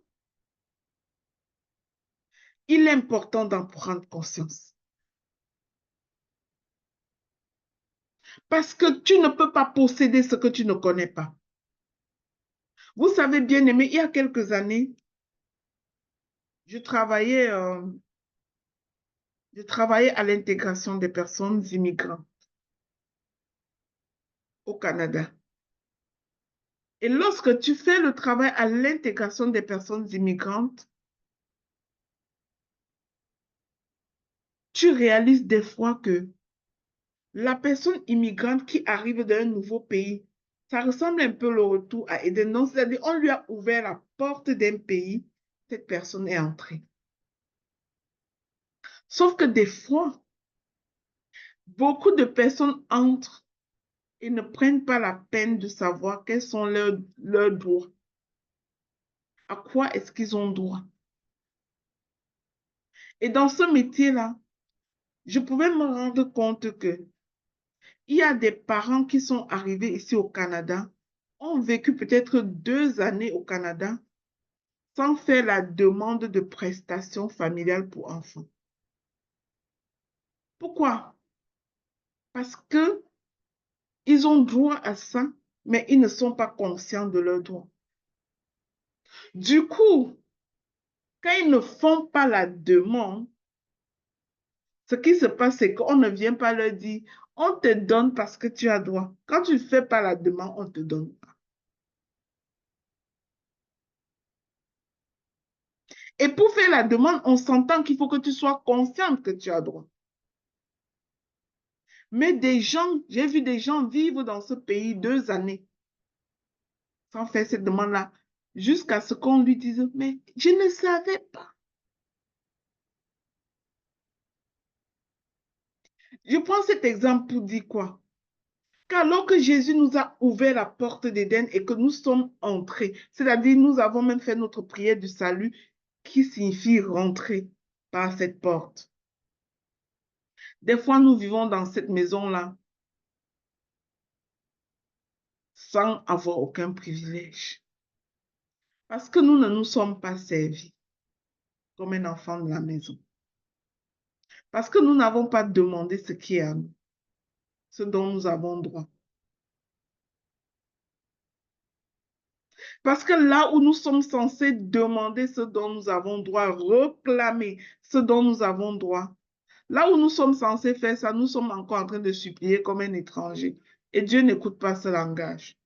Speaker 1: il est important d'en prendre conscience. Parce que tu ne peux pas posséder ce que tu ne connais pas. Vous savez, bien aimé, il y a quelques années, je travaillais à l'intégration des personnes immigrantes au Canada. Et lorsque tu fais le travail à l'intégration des personnes immigrantes, tu réalises des fois que la personne immigrante qui arrive d'un nouveau pays, ça ressemble un peu le retour à Éden. Non, c'est-à-dire on lui a ouvert la porte d'un pays, cette personne est entrée. Sauf que des fois, beaucoup de personnes entrent et ne prennent pas la peine de savoir quels sont leurs droits. À quoi est-ce qu'ils ont droit? Et dans ce métier-là, je pouvais me rendre compte que il y a des parents qui sont arrivés ici au Canada, ont vécu peut-être 2 années au Canada sans faire la demande de prestations familiales pour enfants. Pourquoi? Parce que ils ont droit à ça, mais ils ne sont pas conscients de leurs droits. Du coup, quand ils ne font pas la demande, ce qui se passe, c'est qu'on ne vient pas leur dire, on te donne parce que tu as droit. Quand tu ne fais pas la demande, on ne te donne pas. Et pour faire la demande, on s'entend qu'il faut que tu sois consciente que tu as droit. Mais j'ai vu des gens vivre dans ce pays 2 années sans faire cette demande-là, jusqu'à ce qu'on lui dise, mais je ne savais pas. Je prends cet exemple pour dire quoi? Qu'alors que Jésus nous a ouvert la porte d'Éden et que nous sommes entrés, c'est-à-dire nous avons même fait notre prière du salut qui signifie rentrer par cette porte. Des fois, nous vivons dans cette maison-là sans avoir aucun privilège. Parce que nous ne nous sommes pas servis comme un enfant de la maison. Parce que nous n'avons pas demandé ce qui est à nous, ce dont nous avons droit. Parce que là où nous sommes censés demander ce dont nous avons droit, réclamer ce dont nous avons droit, là où nous sommes censés faire ça, nous sommes encore en train de supplier comme un étranger. Et Dieu n'écoute pas ce langage.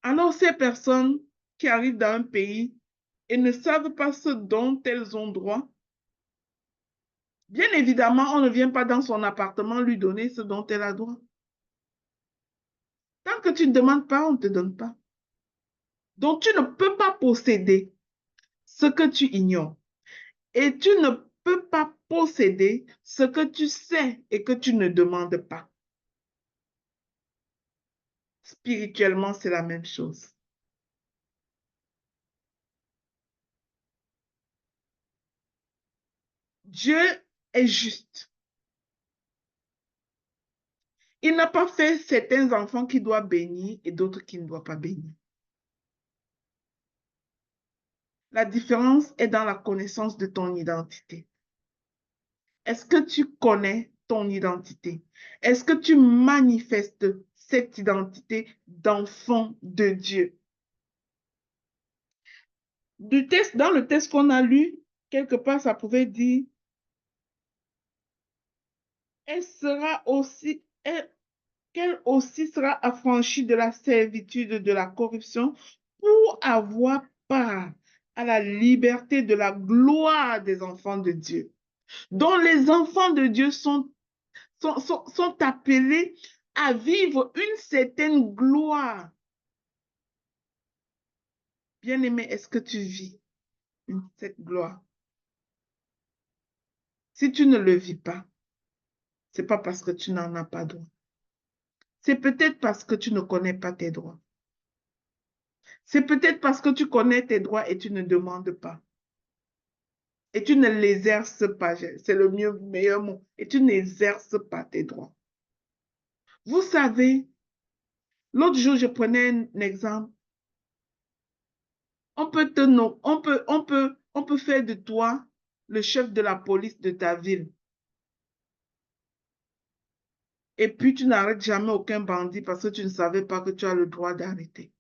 Speaker 1: Alors ces personnes qui arrivent dans un pays et ne savent pas ce dont elles ont droit, bien évidemment, on ne vient pas dans son appartement lui donner ce dont elle a droit. Tant que tu ne demandes pas, on ne te donne pas. Donc tu ne peux pas posséder ce que tu ignores. Et tu ne peux pas posséder ce que tu sais et que tu ne demandes pas. Spirituellement, c'est la même chose. Dieu est juste. Il n'a pas fait certains enfants qui doivent bénir et d'autres qui ne doivent pas bénir. La différence est dans la connaissance de ton identité. Est-ce que tu connais ton identité? Est-ce que tu manifestes cette identité d'enfant de Dieu? Dans le texte qu'on a lu, quelque part, ça pouvait dire, qu'elle aussi sera affranchie de la servitude de la corruption pour avoir part à la liberté de la gloire des enfants de Dieu. Dont les enfants de Dieu sont appelés à vivre une certaine gloire. Bien-aimé, est-ce que tu vis cette gloire? Si tu ne le vis pas, ce n'est pas parce que tu n'en as pas droit. C'est peut-être parce que tu ne connais pas tes droits. C'est peut-être parce que tu connais tes droits et tu ne demandes pas. Et tu ne les exerces pas. C'est le meilleur mot. Et tu n'exerces pas tes droits. Vous savez, l'autre jour, je prenais un exemple. On peut faire de toi le chef de la police de ta ville. Et puis, tu n'arrêtes jamais aucun bandit parce que tu ne savais pas que tu as le droit d'arrêter.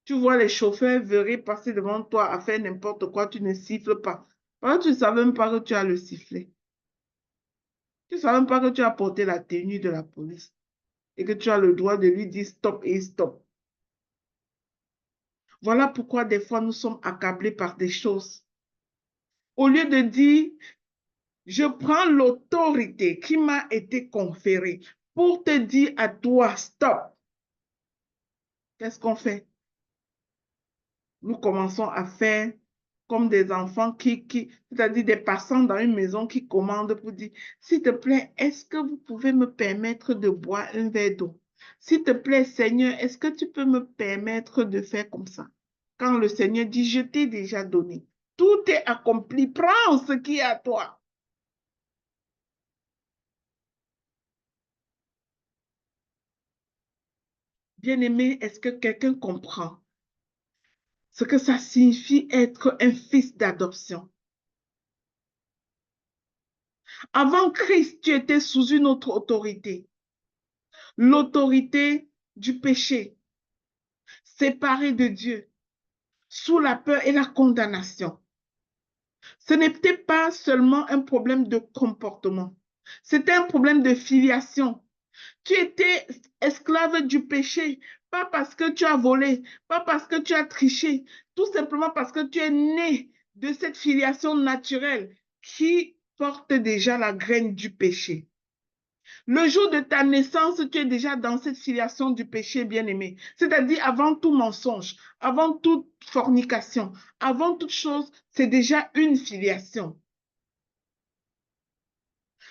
Speaker 1: Tu vois les chauffeurs verrés passer devant toi à faire n'importe quoi, tu ne siffles pas. Parce que tu ne savais même pas que tu as le sifflet. Tu ne savais même pas que tu as porté la tenue de la police et que tu as le droit de lui dire stop et stop. Voilà pourquoi des fois nous sommes accablés par des choses. Au lieu de dire, je prends l'autorité qui m'a été conférée pour te dire à toi, stop. Qu'est-ce qu'on fait? Nous commençons à faire comme des enfants c'est-à-dire des passants dans une maison qui commandent pour dire, s'il te plaît, est-ce que vous pouvez me permettre de boire un verre d'eau? S'il te plaît, Seigneur, est-ce que tu peux me permettre de faire comme ça? Quand le Seigneur dit, je t'ai déjà donné, tout est accompli, prends ce qui est à toi. Bien-aimé, est-ce que quelqu'un comprend ce que ça signifie être un fils d'adoption? Avant Christ, tu étais sous une autre autorité, l'autorité du péché, séparé de Dieu, sous la peur et la condamnation. Ce n'était pas seulement un problème de comportement, c'était un problème de filiation. Tu étais esclave du péché, pas parce que tu as volé, pas parce que tu as triché, tout simplement parce que tu es né de cette filiation naturelle qui porte déjà la graine du péché. Le jour de ta naissance, tu es déjà dans cette filiation du péché bien-aimé. C'est-à-dire avant tout mensonge, avant toute fornication, avant toute chose, c'est déjà une filiation.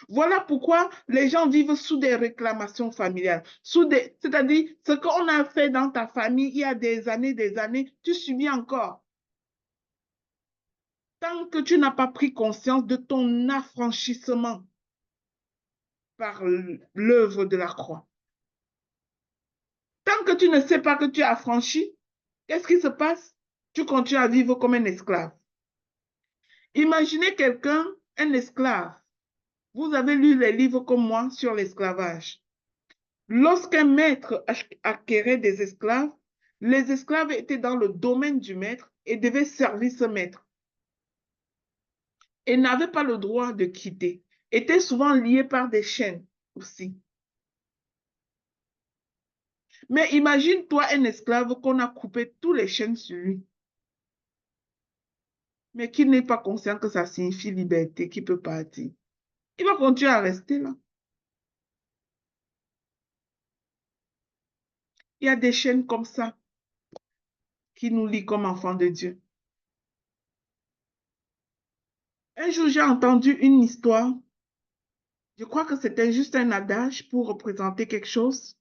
Speaker 1: Voilà pourquoi les gens vivent sous des réclamations familiales. C'est-à-dire ce qu'on a fait dans ta famille il y a des années, tu subis encore. Tant que tu n'as pas pris conscience de ton affranchissement par l'œuvre de la croix. Tant que tu ne sais pas que tu es affranchi, qu'est-ce qui se passe? Tu continues à vivre comme un esclave. Imaginez quelqu'un, un esclave. Vous avez lu les livres comme moi sur l'esclavage. Lorsqu'un maître acquérait des esclaves, les esclaves étaient dans le domaine du maître et devaient servir ce maître. Et n'avaient pas le droit de quitter. Étaient souvent liés par des chaînes aussi. Mais imagine-toi un esclave qu'on a coupé tous les chaînes sur lui, mais qui n'est pas conscient que ça signifie liberté, qui peut partir. Il va continuer à rester là. Il y a des chaînes comme ça qui nous lient comme enfants de Dieu. Un jour, j'ai entendu une histoire. Je crois que c'était juste un adage pour représenter quelque chose.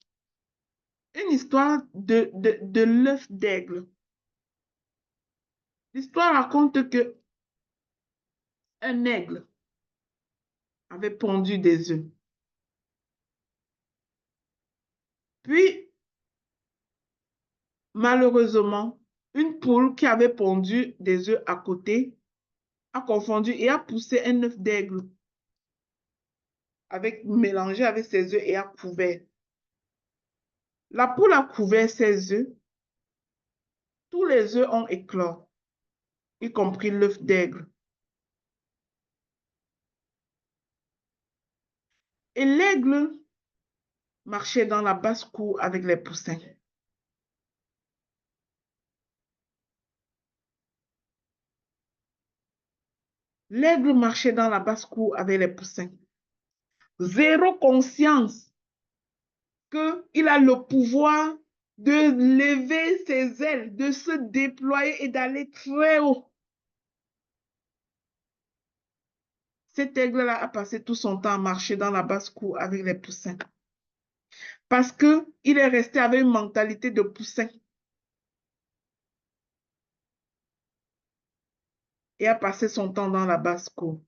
Speaker 1: Une histoire de l'œuf d'aigle. L'histoire raconte que un aigle avait pondu des œufs. Puis, malheureusement, une poule qui avait pondu des œufs à côté a confondu et a poussé un œuf d'aigle mélangé avec ses œufs et a couvert. La poule a couvert ses œufs. Tous les œufs ont éclos, y compris l'œuf d'aigle. Et l'aigle marchait dans la basse-cour avec les poussins. L'aigle marchait dans la basse-cour avec les poussins. Zéro conscience qu'il a le pouvoir de lever ses ailes, de se déployer et d'aller très haut. Cet aigle-là a passé tout son temps à marcher dans la basse-cour avec les poussins. Parce qu'il est resté avec une mentalité de poussin. Et a passé son temps dans la basse-cour.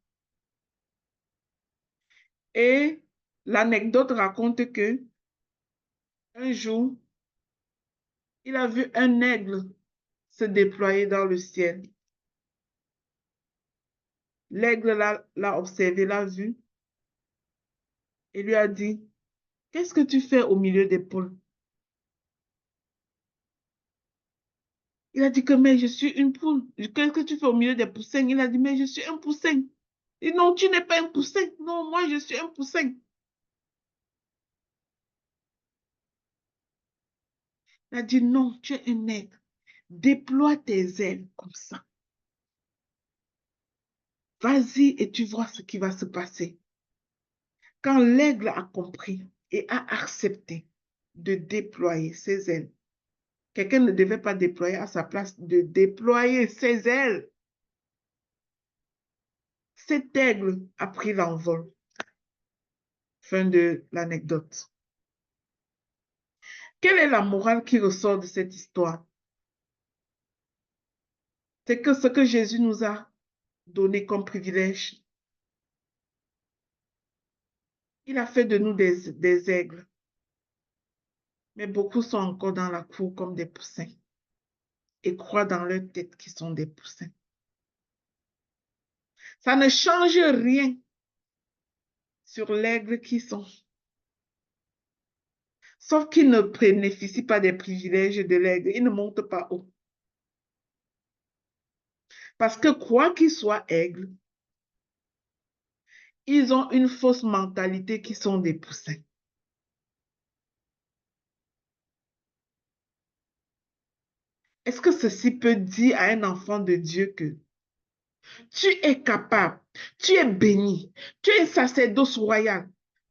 Speaker 1: Et l'anecdote raconte que un jour, il a vu un aigle se déployer dans le ciel. L'aigle l'a observé, l'a vu, et lui a dit, qu'est-ce que tu fais au milieu des poules? Il a dit que, mais je suis une poule. Qu'est-ce que tu fais au milieu des poussins? Il a dit, mais je suis un poussin. Il dit, non, tu n'es pas un poussin. Non, moi, je suis un poussin. Il a dit, non, tu es un aigle. Déploie tes ailes comme ça. Vas-y et tu vois ce qui va se passer. Quand l'aigle a compris et a accepté de déployer ses ailes, quelqu'un ne devait pas déployer à sa place, de déployer ses ailes. Cet aigle a pris l'envol. Fin de l'anecdote. Quelle est la morale qui ressort de cette histoire? C'est que ce que Jésus nous a donné comme privilège, il a fait de nous des aigles. Mais beaucoup sont encore dans la cour comme des poussins et croient dans leur tête qu'ils sont des poussins. Ça ne change rien sur l'aigle qu'ils sont. Sauf qu'ils ne bénéficient pas des privilèges de l'aigle. Ils ne montent pas haut. Parce que quoi qu'ils soient aigles, ils ont une fausse mentalité qui sont des poussins. Est-ce que ceci peut dire à un enfant de Dieu que tu es capable, tu es béni, tu es sacerdoce royal,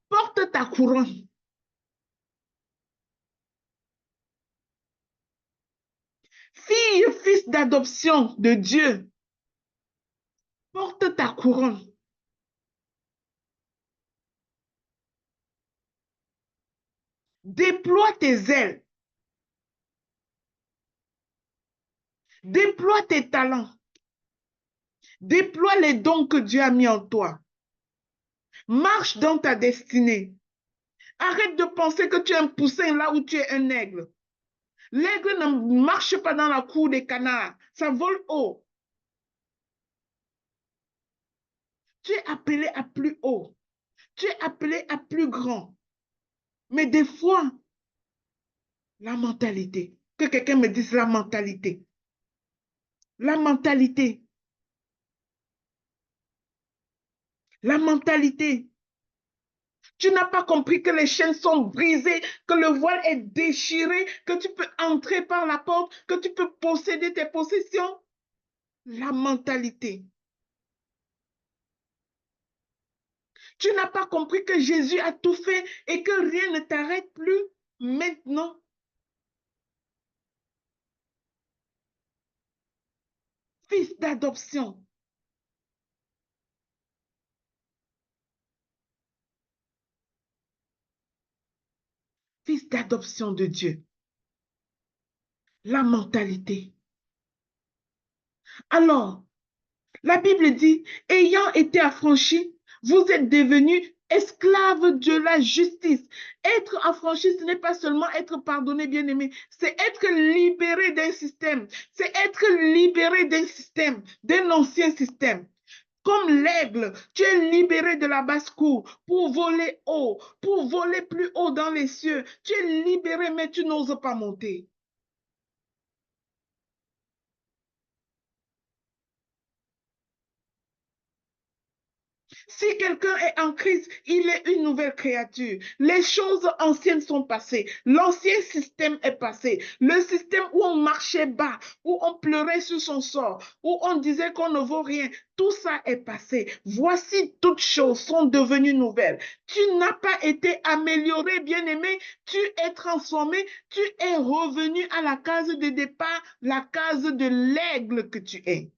Speaker 1: porte ta couronne. Fille, fils d'adoption de Dieu, porte ta couronne. Déploie tes ailes. Déploie tes talents. Déploie les dons que Dieu a mis en toi. Marche dans ta destinée. Arrête de penser que tu es un poussin là où tu es un aigle. L'aigle ne marche pas dans la cour des canards. Ça vole haut. Tu es appelé à plus haut. Tu es appelé à plus grand. Mais des fois, la mentalité. Que quelqu'un me dise la mentalité. La mentalité. La mentalité. Tu n'as pas compris que les chaînes sont brisées, que le voile est déchiré, que tu peux entrer par la porte, que tu peux posséder tes possessions. La mentalité. Tu n'as pas compris que Jésus a tout fait et que rien ne t'arrête plus maintenant. Fils d'adoption. Fils d'adoption de Dieu. La mentalité. Alors, la Bible dit, ayant été affranchis, vous êtes devenus esclaves de la justice. Être affranchi, ce n'est pas seulement être pardonné, bien-aimé, c'est être libéré d'un système. C'est être libéré d'un système, d'un ancien système. Comme l'aigle, tu es libéré de la basse-cour pour voler haut, pour voler plus haut dans les cieux. Tu es libéré, mais tu n'oses pas monter. Si quelqu'un est en crise, il est une nouvelle créature. Les choses anciennes sont passées. L'ancien système est passé. Le système où on marchait bas, où on pleurait sur son sort, où on disait qu'on ne vaut rien, tout ça est passé. Voici, toutes choses sont devenues nouvelles. Tu n'as pas été amélioré, bien-aimé. Tu es transformé. Tu es revenu à la case de départ, la case de l'aigle que tu es.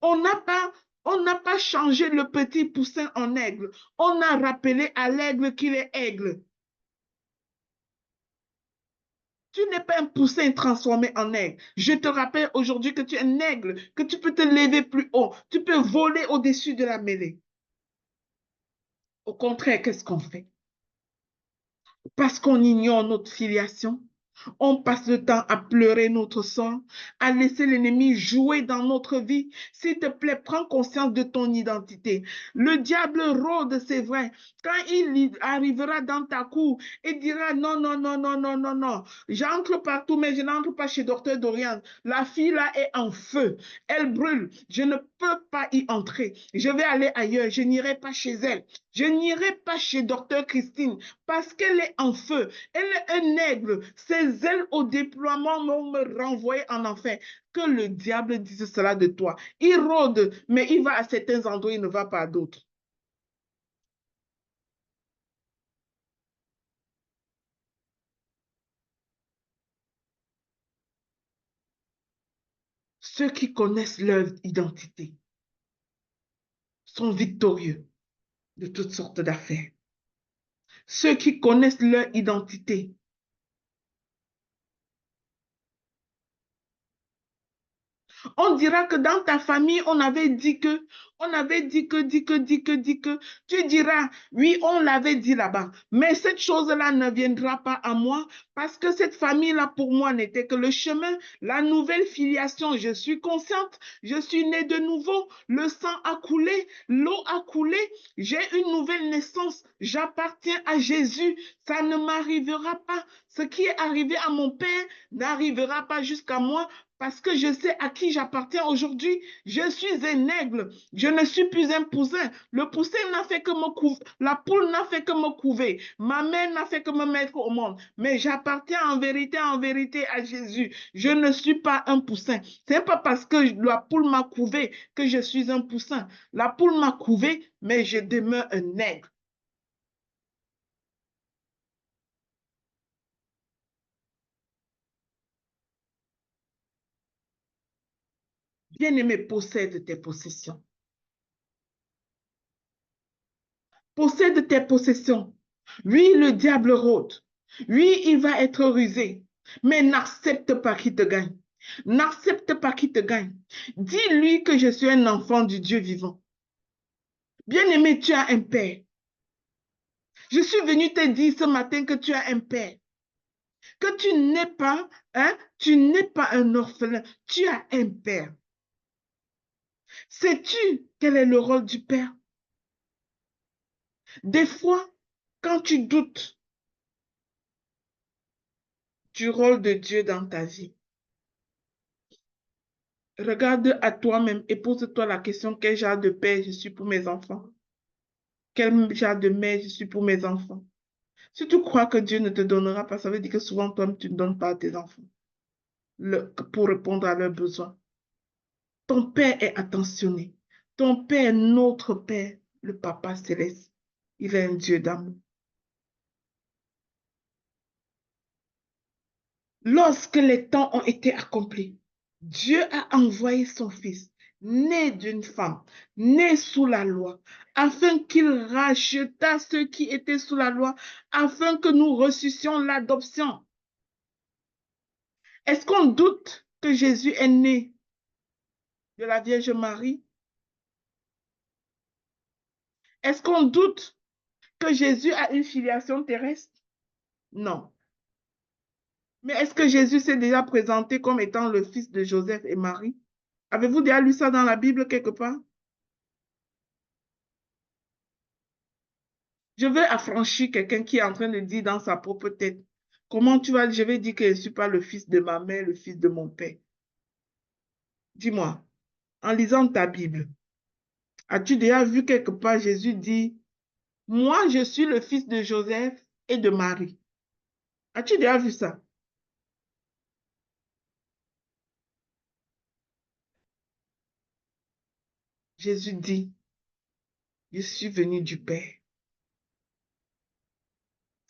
Speaker 1: On n'a pas, on n'a pas changé le petit poussin en aigle. On a rappelé à l'aigle qu'il est aigle. Tu n'es pas un poussin transformé en aigle. Je te rappelle aujourd'hui que tu es un aigle, que tu peux te lever plus haut. Tu peux voler au-dessus de la mêlée. Au contraire, qu'est-ce qu'on fait? Parce qu'on ignore notre filiation, On passe le temps à pleurer notre sang, à laisser l'ennemi jouer dans notre vie. S'il te plaît, prends conscience de ton identité. Le diable rôde, c'est vrai. Quand il arrivera dans ta cour et dira non, non, non, non, non, non, non, j'entre partout, mais je n'entre pas chez Docteur Dorian. La fille là est en feu. Elle brûle. Je ne peux pas y entrer. Je vais aller ailleurs. Je n'irai pas chez elle. Je n'irai pas chez Docteur Christine parce qu'elle est en feu. Elle est un aigle. Ses ailes au déploiement vont me renvoyer en enfer. Que le diable dise cela de toi. Il rôde, mais il va à certains endroits, il ne va pas à d'autres. Ceux qui connaissent leur identité sont victorieux de toutes sortes d'affaires. Ceux qui connaissent leur identité. On dira que dans ta famille, on avait dit que, tu diras, oui, on l'avait dit là-bas, mais cette chose-là ne viendra pas à moi parce que cette famille-là, pour moi, n'était que le chemin, la nouvelle filiation. Je suis consciente, je suis née de nouveau, le sang a coulé, l'eau a coulé, j'ai une nouvelle naissance, j'appartiens à Jésus, ça ne m'arrivera pas. Ce qui est arrivé à mon père n'arrivera pas jusqu'à moi parce que je sais à qui j'appartiens aujourd'hui. Je suis un aigle. Je ne suis plus un poussin. Le poussin n'a fait que me couver. La poule n'a fait que me couver. Ma mère n'a fait que me mettre au monde. Mais j'appartiens en vérité à Jésus. Je ne suis pas un poussin. C'est pas parce que la poule m'a couvé que je suis un poussin. La poule m'a couvé, mais je demeure un aigle. Bien-aimé, possède tes possessions. Possède tes possessions. Oui, le diable rôde. Oui, il va être rusé. Mais n'accepte pas qu'il te gagne. N'accepte pas qu'il te gagne. Dis-lui que je suis un enfant du Dieu vivant. Bien-aimé, tu as un père. Je suis venu te dire ce matin que tu as un père. Que tu n'es pas, hein, tu n'es pas un orphelin. Tu as un père. Sais-tu quel est le rôle du père? Des fois, quand tu doutes du rôle de Dieu dans ta vie, regarde à toi-même et pose-toi la question, quel genre de père je suis pour mes enfants? Quel genre de mère je suis pour mes enfants? Si tu crois que Dieu ne te donnera pas, ça veut dire que souvent toi tu ne donnes pas à tes enfants pour répondre à leurs besoins. Ton père est attentionné. Ton père, notre père, le Papa céleste, il est un Dieu d'amour. Lorsque les temps ont été accomplis, Dieu a envoyé son Fils, né d'une femme, né sous la loi, afin qu'il rachetât ceux qui étaient sous la loi, afin que nous reçussions l'adoption. Est-ce qu'on doute que Jésus est né de la Vierge Marie? Est-ce qu'on doute que Jésus a une filiation terrestre? Non. Mais est-ce que Jésus s'est déjà présenté comme étant le fils de Joseph et Marie? Avez-vous déjà lu ça dans la Bible quelque part? Je veux affranchir quelqu'un qui est en train de dire dans sa propre tête, comment tu vas, je vais dire que je ne suis pas le fils de ma mère, le fils de mon père. Dis-moi, en lisant ta Bible, as-tu déjà vu quelque part Jésus dit, moi je suis le fils de Joseph et de Marie. As-tu déjà vu ça? Jésus dit, je suis venu du Père.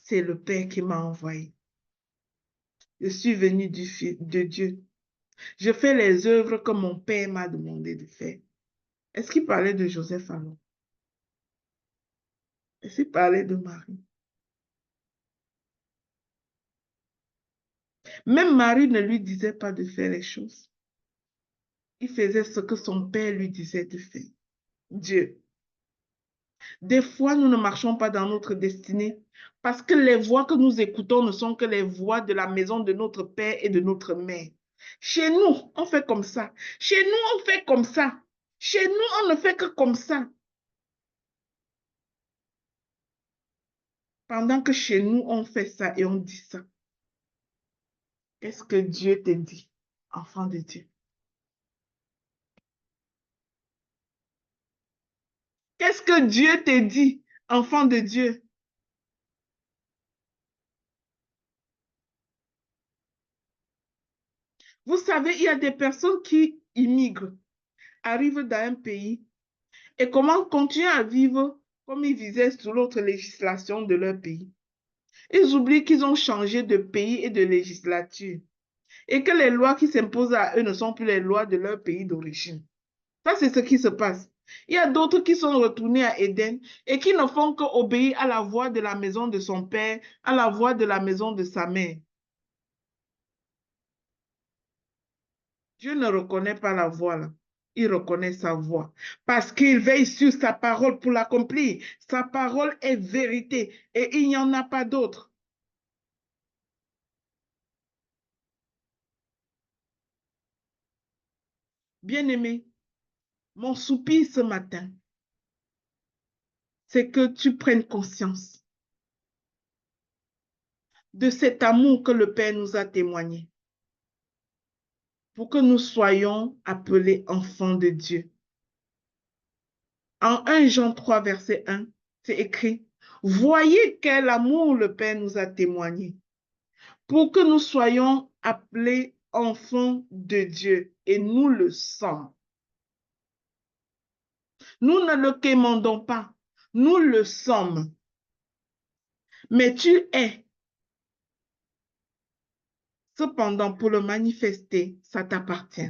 Speaker 1: C'est le Père qui m'a envoyé. Je suis venu du Fils de Dieu. Je fais les œuvres que mon Père m'a demandé de faire. Est-ce qu'il parlait de Joseph alors? Est-ce qu'il parlait de Marie? Même Marie ne lui disait pas de faire les choses. Il faisait ce que son père lui disait de faire. Dieu. Des fois, nous ne marchons pas dans notre destinée parce que les voix que nous écoutons ne sont que les voix de la maison de notre père et de notre mère. Chez nous, on fait comme ça. Chez nous, on fait comme ça. Chez nous, on ne fait que comme ça. Pendant que chez nous, on fait ça et on dit ça. Qu'est-ce que Dieu te dit, enfant de Dieu? Qu'est-ce que Dieu te dit, enfant de Dieu? Vous savez, il y a des personnes qui immigrent, arrivent dans un pays et comment continuer à vivre comme ils vivaient sous l'autre législation de leur pays. Ils oublient qu'ils ont changé de pays et de législature et que les lois qui s'imposent à eux ne sont plus les lois de leur pays d'origine. Ça, c'est ce qui se passe. Il y a d'autres qui sont retournés à Éden et qui ne font qu'obéir à la voix de la maison de son père, à la voix de la maison de sa mère. Dieu ne reconnaît pas la voix là. Il reconnaît sa voix parce qu'il veille sur sa parole pour l'accomplir. Sa parole est vérité et il n'y en a pas d'autre. Bien-aimé, mon soupir ce matin, c'est que tu prennes conscience de cet amour que le Père nous a témoigné pour que nous soyons appelés enfants de Dieu. En 1 Jean 3, verset 1, c'est écrit, « Voyez quel amour le Père nous a témoigné pour que nous soyons appelés enfants de Dieu. » Et nous le sommes. Nous ne le quémandons pas. Nous le sommes. Mais tu es. Cependant, pour le manifester, ça t'appartient.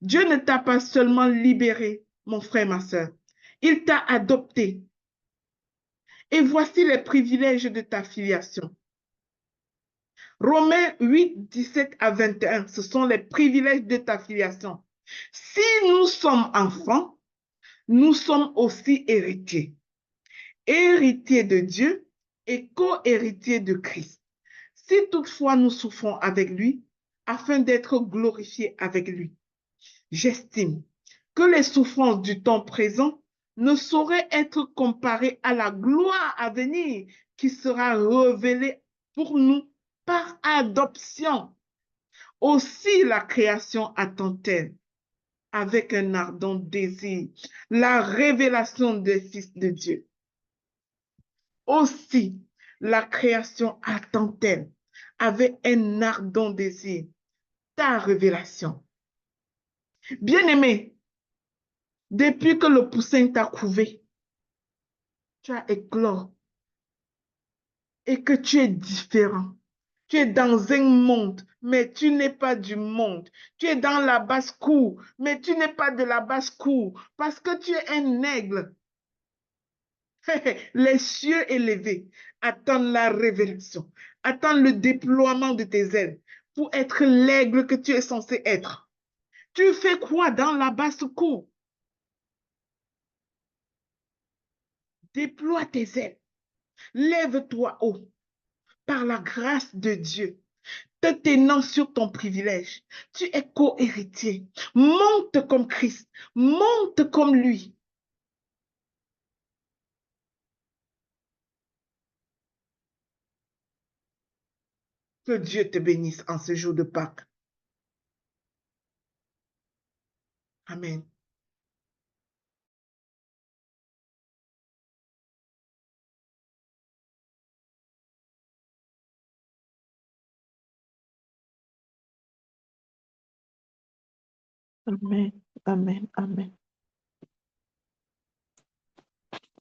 Speaker 1: Dieu ne t'a pas seulement libéré, mon frère, ma soeur. Il t'a adopté. Et voici les privilèges de ta filiation. Romains 8, 17 à 21, ce sont les privilèges de ta filiation. Si nous sommes enfants, nous sommes aussi héritiers. Héritiers de Dieu et co-héritiers de Christ. Si toutefois nous souffrons avec lui, afin d'être glorifiés avec lui. J'estime que les souffrances du temps présent ne sauraient être comparées à la gloire à venir qui sera révélée pour nous par adoption. Aussi la création attend-elle avec un ardent désir la révélation des fils de Dieu. Aussi la création attend-elle avec un ardent désir ta révélation. Bien-aimé, depuis que le poussin t'a couvé, tu as éclos et que tu es différent. Tu es dans un monde, mais tu n'es pas du monde. Tu es dans la basse-cour, mais tu n'es pas de la basse-cour parce que tu es un aigle. Les cieux élevés attendent la révélation, attendent le déploiement de tes ailes pour être l'aigle que tu es censé être. Tu fais quoi dans la basse-cour? Déploie tes ailes. Lève-toi haut par la grâce de Dieu, te tenant sur ton privilège. Tu es co-héritier. Monte comme Christ. Monte comme lui. Que Dieu te bénisse en ce jour de Pâques. Amen.
Speaker 2: Amen, amen, amen.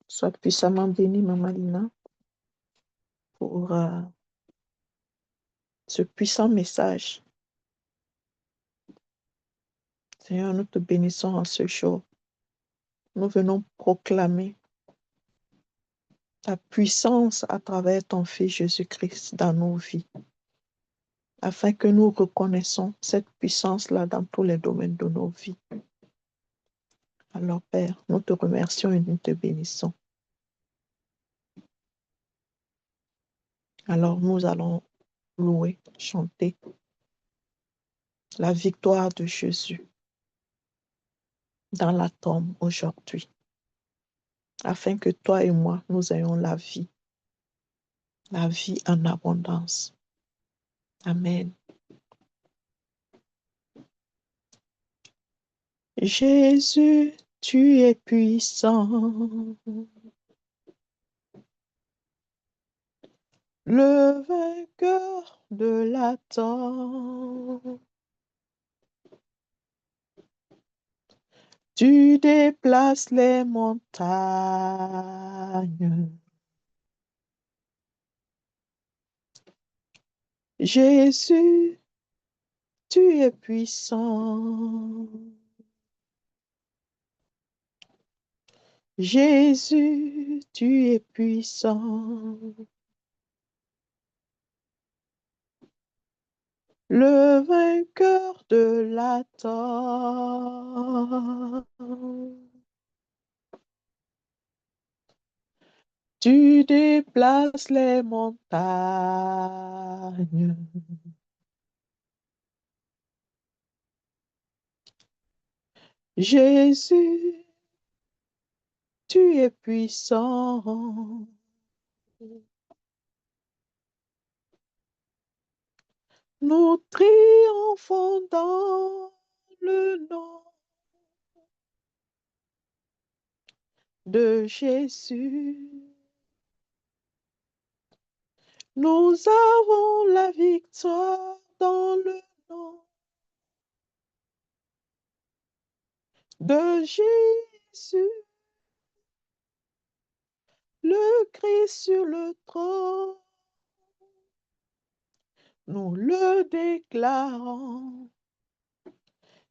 Speaker 2: Sois puissamment bénie, Maman Lina, pour ce puissant message. Seigneur, nous te bénissons en ce jour. Nous venons proclamer ta puissance à travers ton Fils Jésus-Christ dans nos vies, afin que nous reconnaissons cette puissance-là dans tous les domaines de nos vies.
Speaker 3: Alors, Père, nous te remercions et nous te bénissons. Alors, nous allons louer, chanter la victoire de Jésus dans la tombe aujourd'hui, afin que toi et moi, nous ayons la vie en abondance. Amen. Jésus, tu es puissant, le vainqueur de la tombe. Tu déplaces les montagnes. Jésus, tu es puissant. Jésus, tu es puissant. Le vainqueur de la tombe. Tu déplaces les montagnes. Jésus, tu es puissant. Nous triomphons dans le nom de Jésus. Nous avons la victoire dans le nom de Jésus. Le Christ sur le trône, nous le déclarons.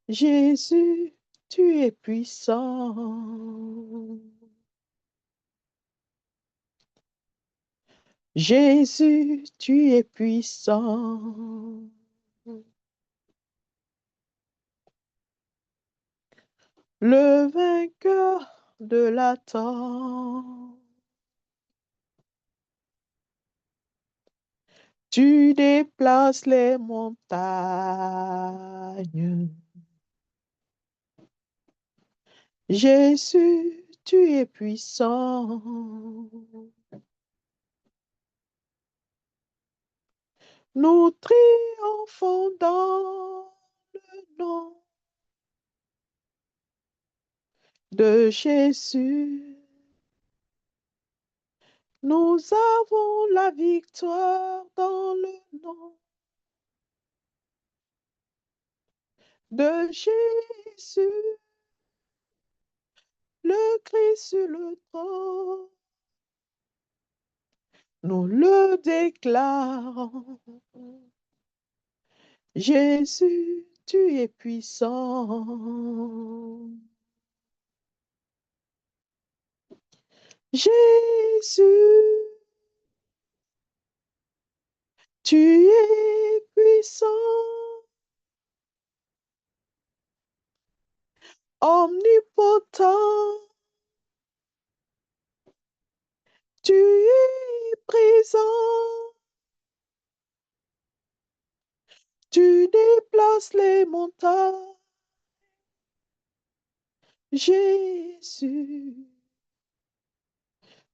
Speaker 3: Jésus, tu es puissant. Jésus, tu es puissant. Le vainqueur de la tombe. Tu déplaces les montagnes. Jésus, tu es puissant. Nous triomphons dans le nom de Jésus. Nous avons la victoire dans le nom de Jésus. Le Christ sur le trône, nous le déclarons. Jésus, tu es puissant. Jésus, tu es puissant, omnipotent, tu es présent, tu déplaces les montagnes. Jésus,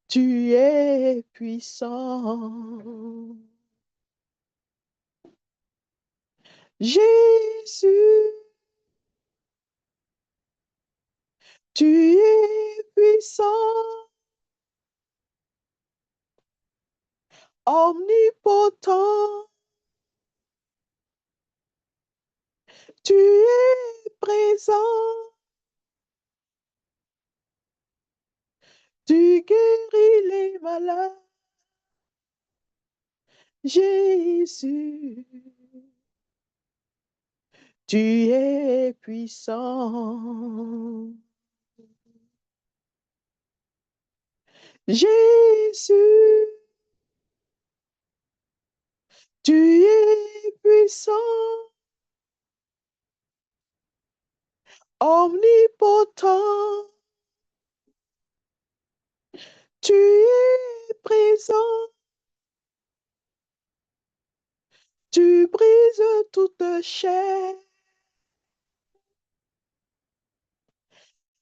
Speaker 3: tu es puissant. Jésus, tu es puissant, omnipotent, tu es présent, tu guéris les malades. Jésus, tu es puissant. Jésus, tu es puissant, omnipotent, tu es présent, tu brises toute chair.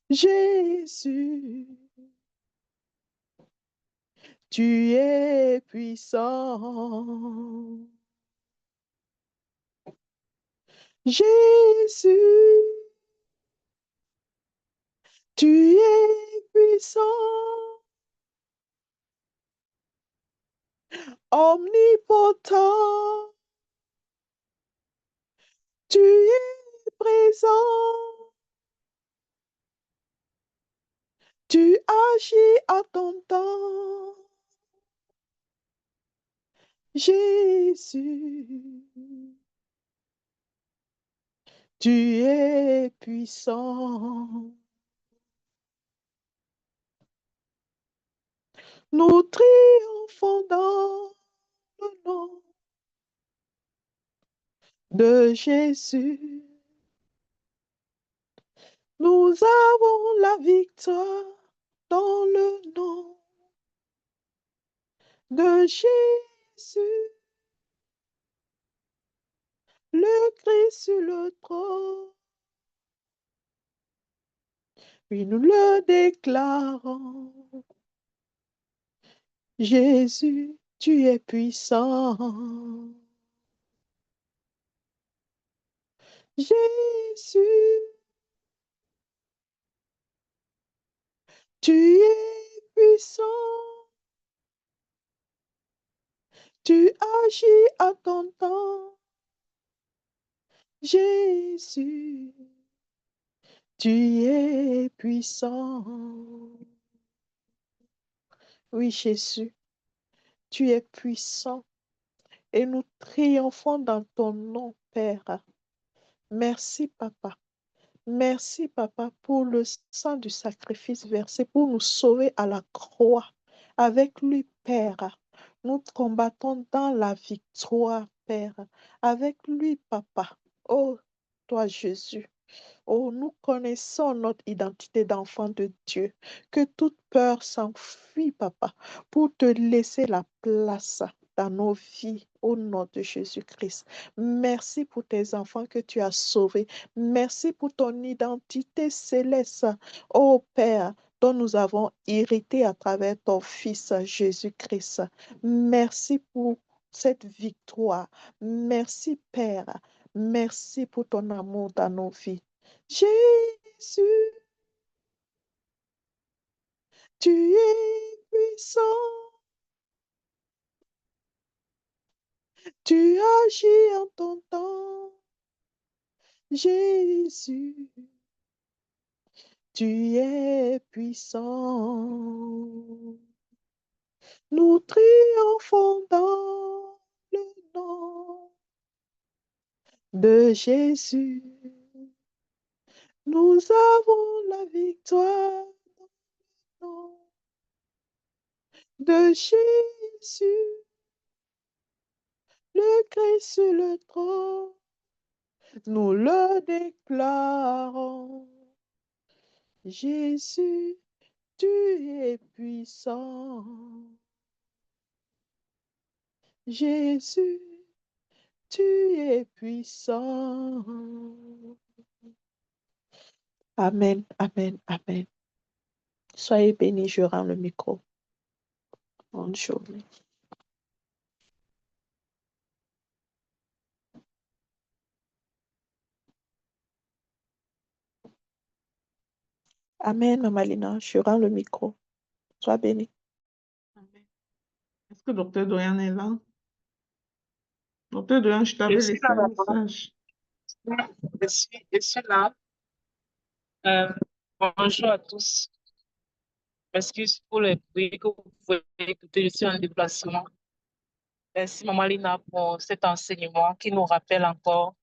Speaker 3: Jésus, tu es puissant. Jésus, tu es puissant, omnipotent, tu es présent, tu agis à ton temps. Jésus, tu es puissant. Nous triomphons dans le nom de Jésus. Nous avons la victoire dans le nom de Jésus. Le Christ sur le trône. Oui, nous le déclarons. Jésus, tu es puissant. Jésus, tu es puissant. Tu agis à ton temps. Jésus, tu es puissant. Oui, Jésus, tu es puissant et nous triomphons dans ton nom, Père. Merci, Papa. Merci, Papa, pour le sang du sacrifice versé pour nous sauver à la croix. Avec lui, Père, nous combattons dans la victoire, Père. Avec lui, Papa. Oh, toi, Jésus. Oh, nous connaissons notre identité d'enfant de Dieu. Que toute peur s'enfuit, Papa, pour te laisser la place dans nos vies au nom de Jésus-Christ. Merci pour tes enfants que tu as sauvés. Merci pour ton identité céleste. Oh Père, dont nous avons hérité à travers ton Fils Jésus-Christ. Merci pour cette victoire. Merci Père. Merci pour ton amour dans nos vies. Jésus, tu es puissant, tu agis en ton temps. Jésus, tu es puissant. Nous triomphons dans le nom de Jésus. Nous avons la victoire dans le nom de Jésus. Le Christ sur le trône, nous le déclarons. Jésus, tu es puissant. Jésus, tu es puissant. Amen, amen, amen. Soyez bénis, je rends le micro. Bonne journée. Amen, Maman Lina, je rends le micro. Sois bénie.
Speaker 1: Amen. Est-ce que Docteur Doyan est là? Docteur Doyan, je t'avais laissé un message.
Speaker 4: Je suis là. Bonjour à tous. M'excuse pour les bruits que vous pouvez écouter. Je suis en déplacement. Merci, Maman Lina, pour cet enseignement qui nous rappelle encore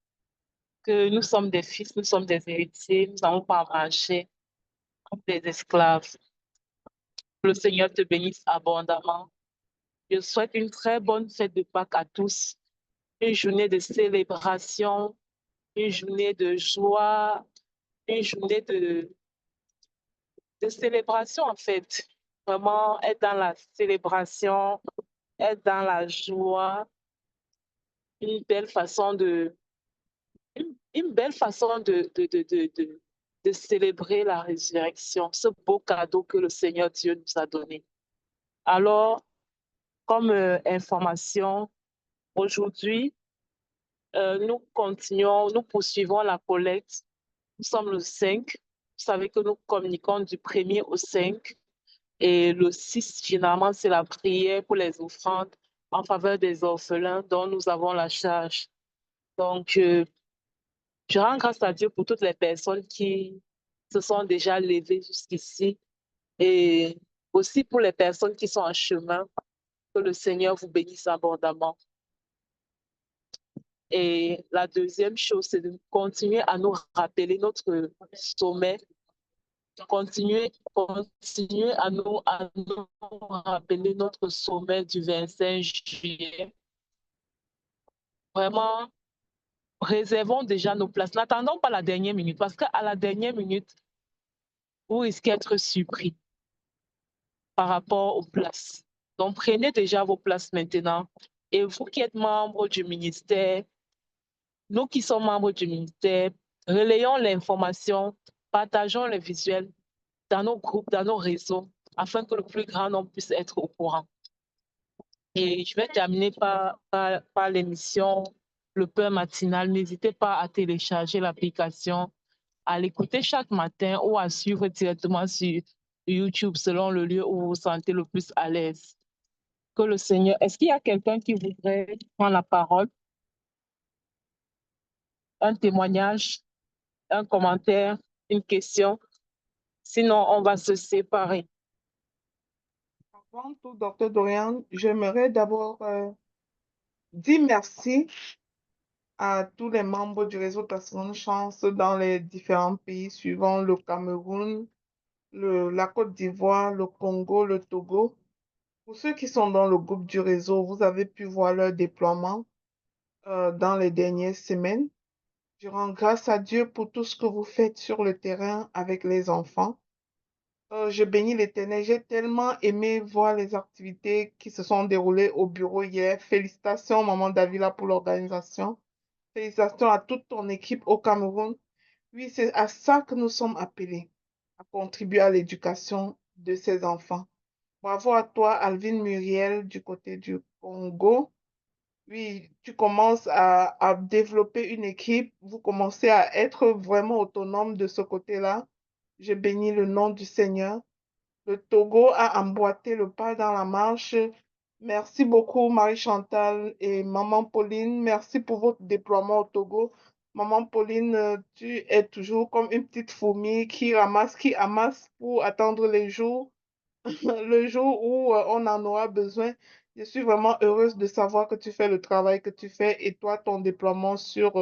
Speaker 4: que nous sommes des fils, nous sommes des héritiers, nous n'allons pas marcher comme des esclaves. Que le Seigneur te bénisse abondamment. Je souhaite une très bonne fête de Pâques à tous. Une journée de célébration, une journée de joie, une journée de célébration, en fait. Vraiment être dans la célébration, être dans la joie, une belle façon une belle façon de célébrer la résurrection, ce beau cadeau que le Seigneur Dieu nous a donné. Alors, comme information, aujourd'hui, nous poursuivons la collecte. Nous sommes le 5. Vous savez que nous communiquons du 1er au 5. Et le 6, finalement, c'est la prière pour les offrandes en faveur des orphelins dont nous avons la charge. Donc, je rends grâce à Dieu pour toutes les personnes qui se sont déjà levées jusqu'ici et aussi pour les personnes qui sont en chemin. Que le Seigneur vous bénisse abondamment. Et la deuxième chose, c'est de continuer à nous rappeler notre sommet, continuer à nous rappeler notre sommet du 25 juillet. Vraiment, réservons déjà nos places. N'attendons pas la dernière minute parce qu'à la dernière minute, vous risquez d'être surpris par rapport aux places. Donc, prenez déjà vos places maintenant. Et vous qui êtes membre du ministère, nous qui sommes membres du ministère, relayons l'information, partageons les visuels dans nos groupes, dans nos réseaux, afin que le plus grand nombre puisse être au courant. Et je vais terminer par l'émission Le Peur matinal. N'hésitez pas à télécharger l'application, à l'écouter chaque matin ou à suivre directement sur YouTube selon le lieu où vous vous sentez le plus à l'aise. Que le Seigneur... Est-ce qu'il y a quelqu'un qui voudrait prendre la parole? Un témoignage, un commentaire, une question? Sinon, on va se séparer.
Speaker 1: Avant tout, docteur Dorian, j'aimerais d'abord dire merci à tous les membres du réseau Personne Chance dans les différents pays suivant le Cameroun, la Côte d'Ivoire, le Congo, le Togo. Pour ceux qui sont dans le groupe du réseau, vous avez pu voir leur déploiement dans les dernières semaines. Je rends grâce à Dieu pour tout ce que vous faites sur le terrain avec les enfants. Je bénis l'Éternel. J'ai tellement aimé voir les activités qui se sont déroulées au bureau hier. Félicitations, Maman Davila, pour l'organisation. Félicitations à toute ton équipe au Cameroun. Oui, c'est à ça que nous sommes appelés, à contribuer à l'éducation de ces enfants. Bravo à toi, Alvin Muriel, du côté du Congo. Oui, tu commences à développer une équipe. Vous commencez à être vraiment autonome de ce côté-là. Je bénis le nom du Seigneur. Le Togo a emboîté le pas dans la marche. Merci beaucoup, Marie-Chantal et Maman Pauline. Merci pour votre déploiement au Togo. Maman Pauline, tu es toujours comme une petite fourmi qui amasse pour attendre les jours, le jour où on en aura besoin. Je suis vraiment heureuse de savoir que tu fais le travail que tu fais et toi, ton déploiement sur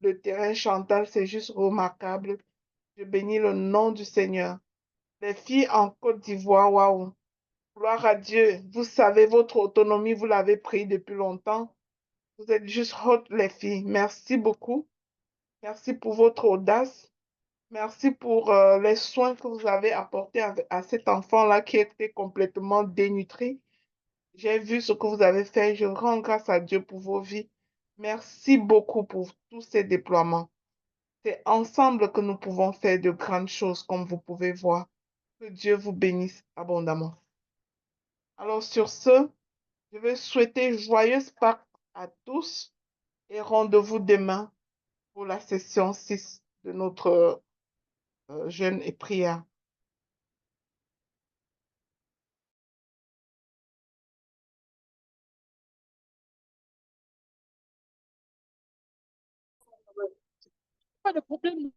Speaker 1: le terrain, Chantal, c'est juste remarquable. Je bénis le nom du Seigneur. Les filles en Côte d'Ivoire, waouh. Gloire à Dieu. Vous savez, votre autonomie, vous l'avez pris depuis longtemps. Vous êtes juste hot, les filles. Merci beaucoup. Merci pour votre audace. Merci pour les soins que vous avez apportés à cet enfant-là qui était complètement dénutri. J'ai vu ce que vous avez fait. Je rends grâce à Dieu pour vos vies. Merci beaucoup pour tous ces déploiements. C'est ensemble que nous pouvons faire de grandes choses, comme vous pouvez voir. Que Dieu vous bénisse abondamment. Alors sur ce, je vais souhaiter joyeuse Pâques à tous et rendez-vous demain pour la session 6 de notre jeûne et prière.
Speaker 4: Pas de problème.